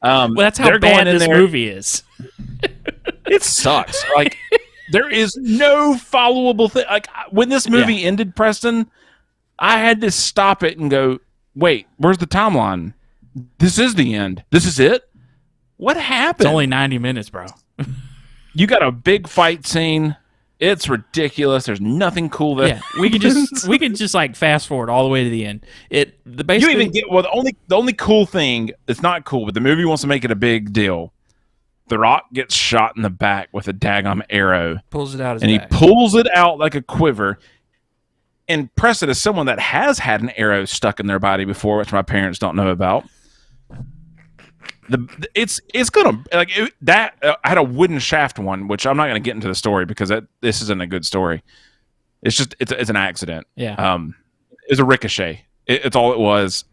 Well, that's how bad this movie is. It sucks. Like, there is no followable thing. Like, when this movie ended, Preston, I had to stop it and go, wait, where's the timeline? This is the end. This is it? What happened? It's only 90 minutes, bro. You got a big fight scene. It's ridiculous. There's nothing cool there. Yeah, we can just like fast forward all the way to the end. You even get the only cool thing. It's not cool, but the movie wants to make it a big deal. The Rock gets shot in the back with a daggum arrow. Pulls it out, he pulls it out like a quiver. And Preston is someone that has had an arrow stuck in their body before, which my parents don't know about. It's gonna I had a wooden shaft one, which I'm not gonna get into the story because this isn't a good story. It's just it's an accident. Yeah. It's a ricochet. It's all it was.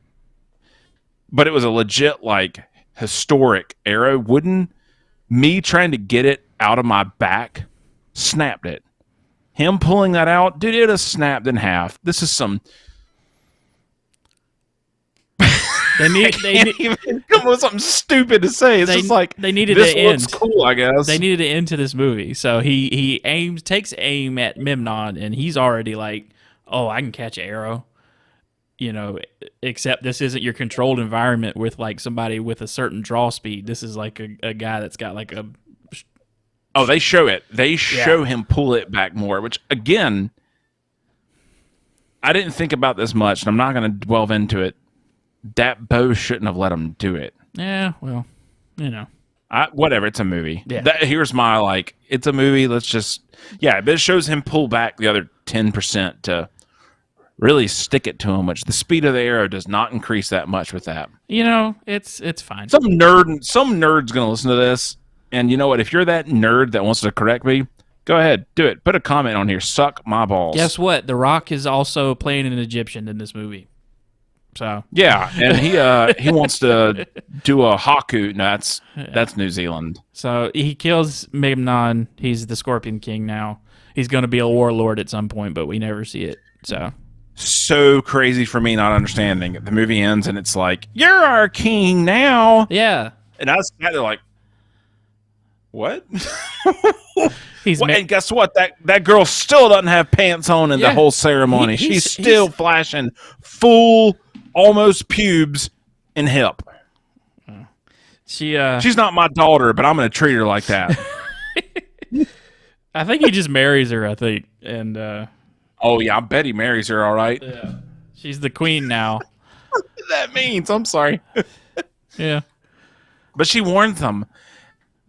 But it was a legit historic arrow, wooden. Me trying to get it out of my back, snapped it. Him pulling that out, dude, it has snapped in half. This is some. They even come up with something stupid to say. It's just like they needed this to looks end. Cool, I guess. They needed to end to this movie, so he takes aim at Memnon, and he's already like, "Oh, I can catch an arrow," Except this isn't your controlled environment with like somebody with a certain draw speed. This is like a guy that's got like a. Oh, they show it. They show him pull it back more, which again, I didn't think about this much, and I'm not going to delve into it. That bow shouldn't have let him do it. Yeah, well, whatever. It's a movie. Yeah. Here's my it's a movie. Let's just but it shows him pull back the other 10% to really stick it to him, which the speed of the arrow does not increase that much with that. It's fine. Some nerd's going to listen to this, and you know what? If you're that nerd that wants to correct me, go ahead, do it. Put a comment on here. Suck my balls. Guess what? The Rock is also playing an Egyptian in this movie. So yeah, and he wants to do a Haku. No, that's New Zealand. So he kills Memnon. He's the Scorpion King now. He's going to be a warlord at some point, but we never see it. So crazy for me not understanding. The movie ends and it's like, you're our king now. Yeah, and I was kind of like, what? And guess what? That girl still doesn't have pants on in the whole ceremony. She's still flashing full. Almost pubes and hip. She's not my daughter, but I'm going to treat her like that. I think he just marries her. I think, and oh yeah, I bet he marries her. All right. Yeah, she's the queen now. What that means? I'm sorry. Yeah, but she warns them.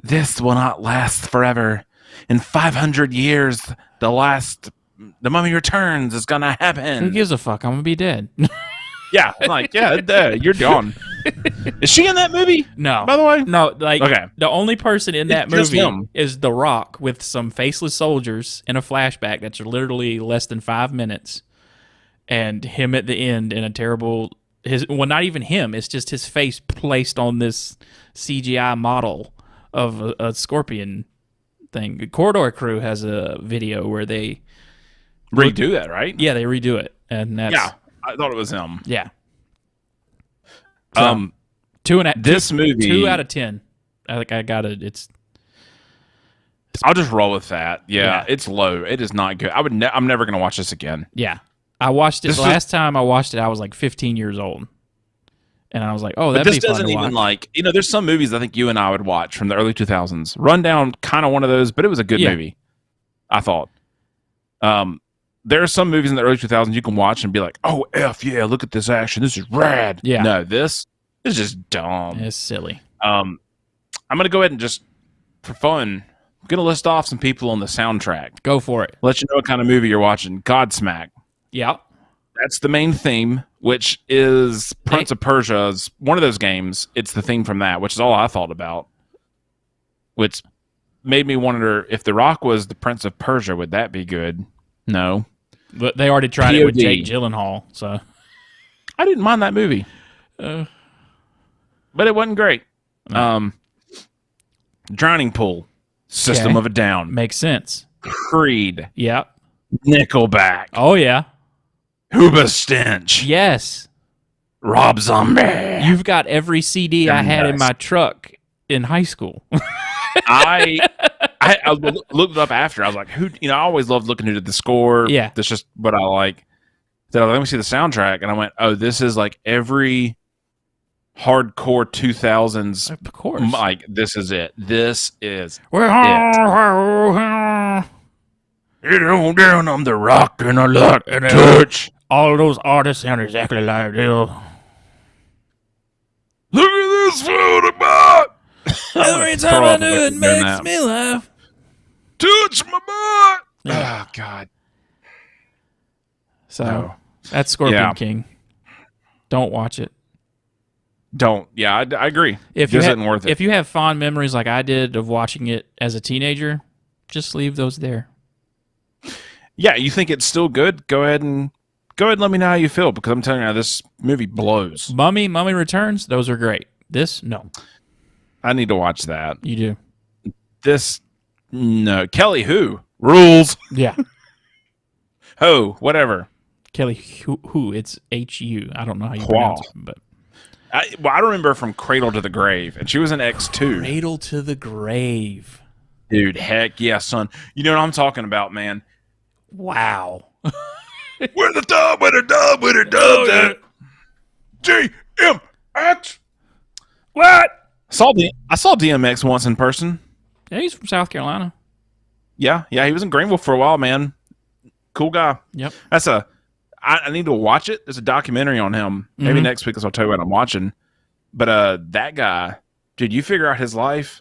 This will not last forever. In 500 years, the mummy returns is gonna happen. Who gives a fuck? I'm gonna be dead. Yeah, I'm like, you're gone. Is she in that movie? No. By the way? No, the only person in that movie is The Rock with some faceless soldiers in a flashback that's literally less than 5 minutes. And him at the end in a terrible... not even him, it's just his face placed on this CGI model of a scorpion thing. Corridor Crew has a video where they... redo that, right? Yeah, they redo it. And that's... Yeah. I thought it was him. Yeah. So, 2 out of 10. I think I got it. I'll just roll with that. Yeah, it's low. It is not good. I'm never gonna watch this again. Yeah, I watched it last time I watched it. I was like 15 years old, and I was like, "Oh, that'd be fun to watch." There's some movies I think you and I would watch from the early 2000s. Rundown, kind of one of those, but it was a good movie. I thought. There are some movies in the early 2000s you can watch and be like, oh, F yeah, look at this action. This is rad. Yeah. No, this is just dumb. It's silly. I'm going to go ahead and just, for fun, I'm going to list off some people on the soundtrack. Go for it. Let you know what kind of movie you're watching. Godsmack. Yep. That's the main theme, which is Prince of Persia's one of those games. It's the theme from that, which is all I thought about. Which made me wonder if The Rock was the Prince of Persia, would that be good? No. But they already tried it with Jake Gyllenhaal, so I didn't mind that movie. But it wasn't great. No. Drowning Pool. System of a Down. Makes sense. Creed. Yep. Nickelback. Oh, yeah. Hooba Stench. Yes. Rob Zombie. You've got every CD I had in my truck in high school. I looked it up after. I was like, who? I always loved looking into the score. Yeah. That's just what I like. So let me see the soundtrack. And I went, oh, this is like every hardcore 2000s. Of course. Like, this is it. This is it. You know, down on the rock and I like to touch. All those artists sound exactly like this. Look at this photograph. Every time I do it makes me laugh. Touch my butt. Yeah. Oh, God. So, that's Scorpion King. Don't watch it. Don't. Yeah, I agree. This isn't worth it. If you have fond memories like I did of watching it as a teenager, just leave those there. Yeah, you think it's still good? Go ahead and let me know how you feel, because I'm telling you now, this movie blows. Mummy Returns, those are great. This, no. I need to watch that. You do. This, no. Kelly Who rules. Yeah. Ho, whatever. Kelly Who, it's H-U. I don't know how you pronounce it, but. I remember from Cradle to the Grave, and she was in X2. Cradle to the Grave. Dude, heck yeah, son. You know what I'm talking about, man. Wow. We're the dub, we're the dub, we're the dub. DMX. What? I saw DMX once in person. Yeah, he's from South Carolina. Yeah, he was in Greenville for a while, man. Cool guy. Yep. I need to watch it. There's a documentary on him. Maybe next week, I'll tell you what I'm watching. But that guy, dude, you figure out his life.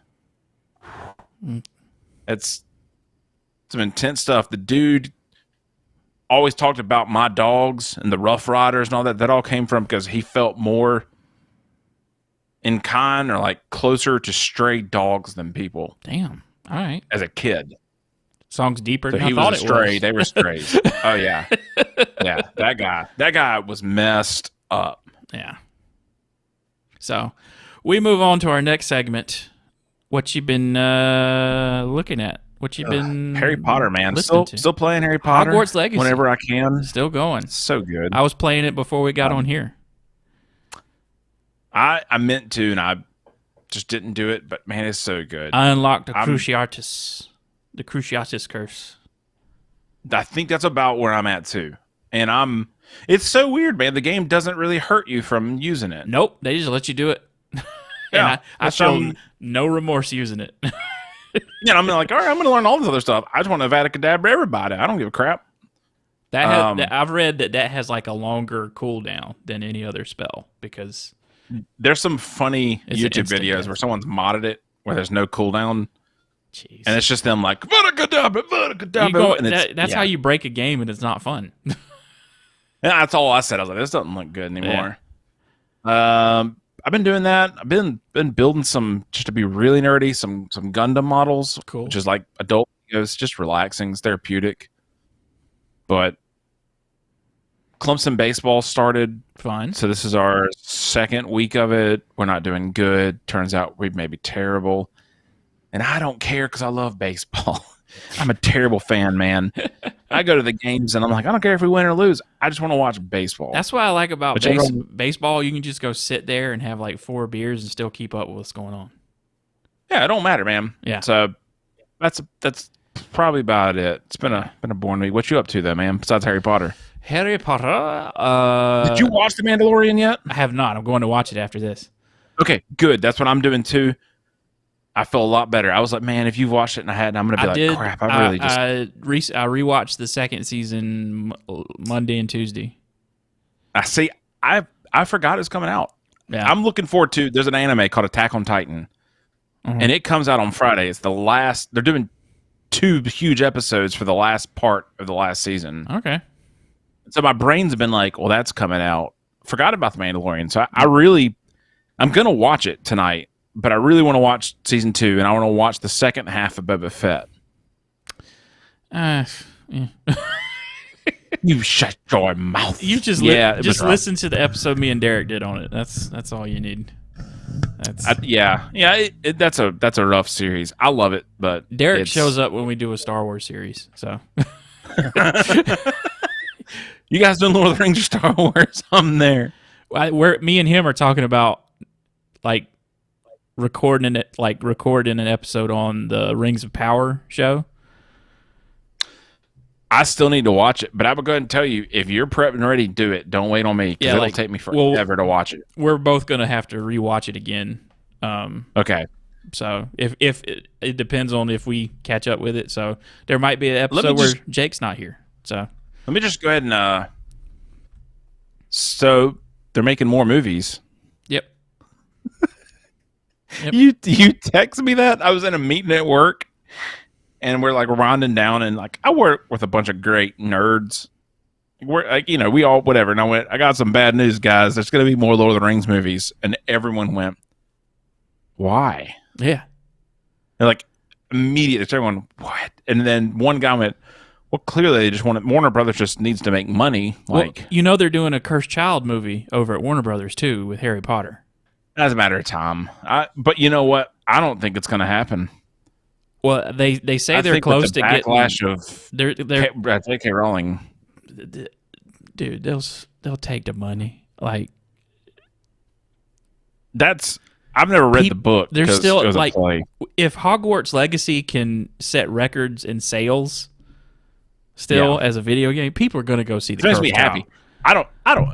It's some intense stuff. The dude always talked about my dogs and the Rough Riders and all that. That all came from because he felt more in kind or like closer to stray dogs than people. Damn. All right. As a kid. Song's deeper than I thought it was. He was a stray. They were strays. Oh, yeah. Yeah, that guy was messed up. Yeah. So, we move on to our next segment. What you been looking at? What you been Harry Potter, man. Still playing Harry Potter. Hogwarts Legacy. Whenever I can. Still going. It's so good. I was playing it before we got on here. I meant to, and I just didn't do it, but man, it's so good. I unlocked the Cruciatus curse. I think that's about where I'm at too. And it's so weird, man. The game doesn't really hurt you from using it. Nope. They just let you do it. Yeah. I feel no remorse using it. Yeah, I'm like, all right, I'm going to learn all this other stuff. I just want to Avada-Kedavra everybody. I don't give a crap. I've read that has like a longer cooldown than any other spell because there's some funny YouTube videos where someone's modded it where there's no cooldown. Jeez. And it's just them like, Avada-Kedavra. That's how you break a game and it's not fun. Yeah, that's all I said. I was like, this doesn't look good anymore. I've been doing that. I've been building some, just to be really nerdy, some Gundam models. Cool. Which is like adult. It's just relaxing. It's therapeutic. But Clemson baseball started. Fine. So this is our second week of it. We're not doing good. Turns out we may be terrible. And I don't care because I love baseball. I'm a terrible fan, man. I go to the games and I'm like, I don't care if we win or lose. I just want to watch baseball. That's what I like about baseball. You can just go sit there and have like 4 beers and still keep up with what's going on. Yeah, it don't matter, man. Yeah. So that's probably about it. It's been a boring week. What you up to though, man? Besides Harry Potter. Harry Potter. Did you watch The Mandalorian yet? I have not. I'm going to watch it after this. Okay, good. That's what I'm doing too. I feel a lot better. I was like, man, if you've watched it and I hadn't, I'm going to be crap. I rewatched the second season Monday and Tuesday. I see. I forgot it's coming out. Yeah. I'm looking forward to. There's an anime called Attack on Titan, and it comes out on Friday. It's the last. They're doing 2 huge episodes for the last part of the last season. Okay. So my brain's been like, well, that's coming out. Forgot about The Mandalorian. So I'm going to watch it tonight, but I really want to watch season 2, and I want to watch the second half of Boba Fett. Yeah. You shut your mouth. You just listen to the episode me and Derek did on it. That's all you need. That's a rough series. I love it, but Derek shows up when we do a Star Wars series. So you guys doing Lord of the Rings or Star Wars? I'm there. Me and him are talking about like recording an episode on the Rings of Power show. I still need to watch it, but I would go ahead and tell you, if you're prepped and ready, do it. Don't wait on me, because it'll take me forever to watch it. We're both going to have to rewatch it again. Okay. So if it depends on if we catch up with it. So there might be an episode where Jake's not here. So let me just go ahead and so they're making more movies. Yep. You text me that? I was in a meeting at work, and we're like winding down, and like I work with a bunch of great nerds. We're like, we all whatever. And I got some bad news, guys. There's going to be more Lord of the Rings movies, and everyone went, "Why?" Yeah. They're like immediately. Everyone, what? And then one guy went, "Well, clearly they just wanted Warner Brothers just needs to make money." Like, they're doing a Cursed Child movie over at Warner Brothers too with Harry Potter. As a matter of time. But you know what? I don't think it's going to happen. Well, they say they're close to getting backlash of they're J.K. Rowling. Dude, they'll take the money. Like I've never read the book. There's still like if Hogwarts Legacy can set records in sales as a video game, people are going to go see the Cursed Child. Happy. I don't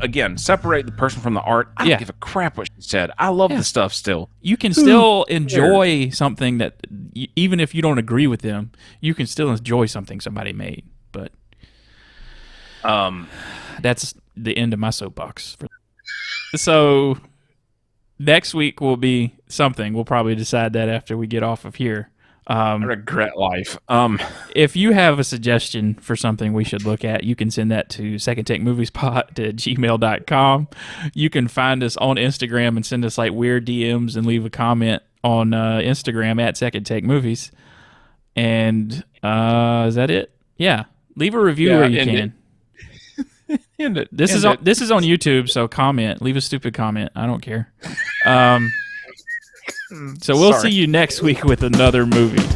again separate the person from the art. I don't give a crap what she said. I love the stuff still. You can still enjoy something that even if you don't agree with them, you can still enjoy something somebody made. But that's the end of my soapbox. So next week will be something. We'll probably decide that after we get off of here. I regret life. If you have a suggestion for something we should look at, you can send that to secondtakemoviespot@gmail.com. You can find us on Instagram and send us like weird DMs and leave a comment on Instagram @secondtakemovies. And is that it? Yeah. Leave a review where you can. This is on YouTube, so comment. Leave a stupid comment. I don't care. So we'll see you next week with another movie.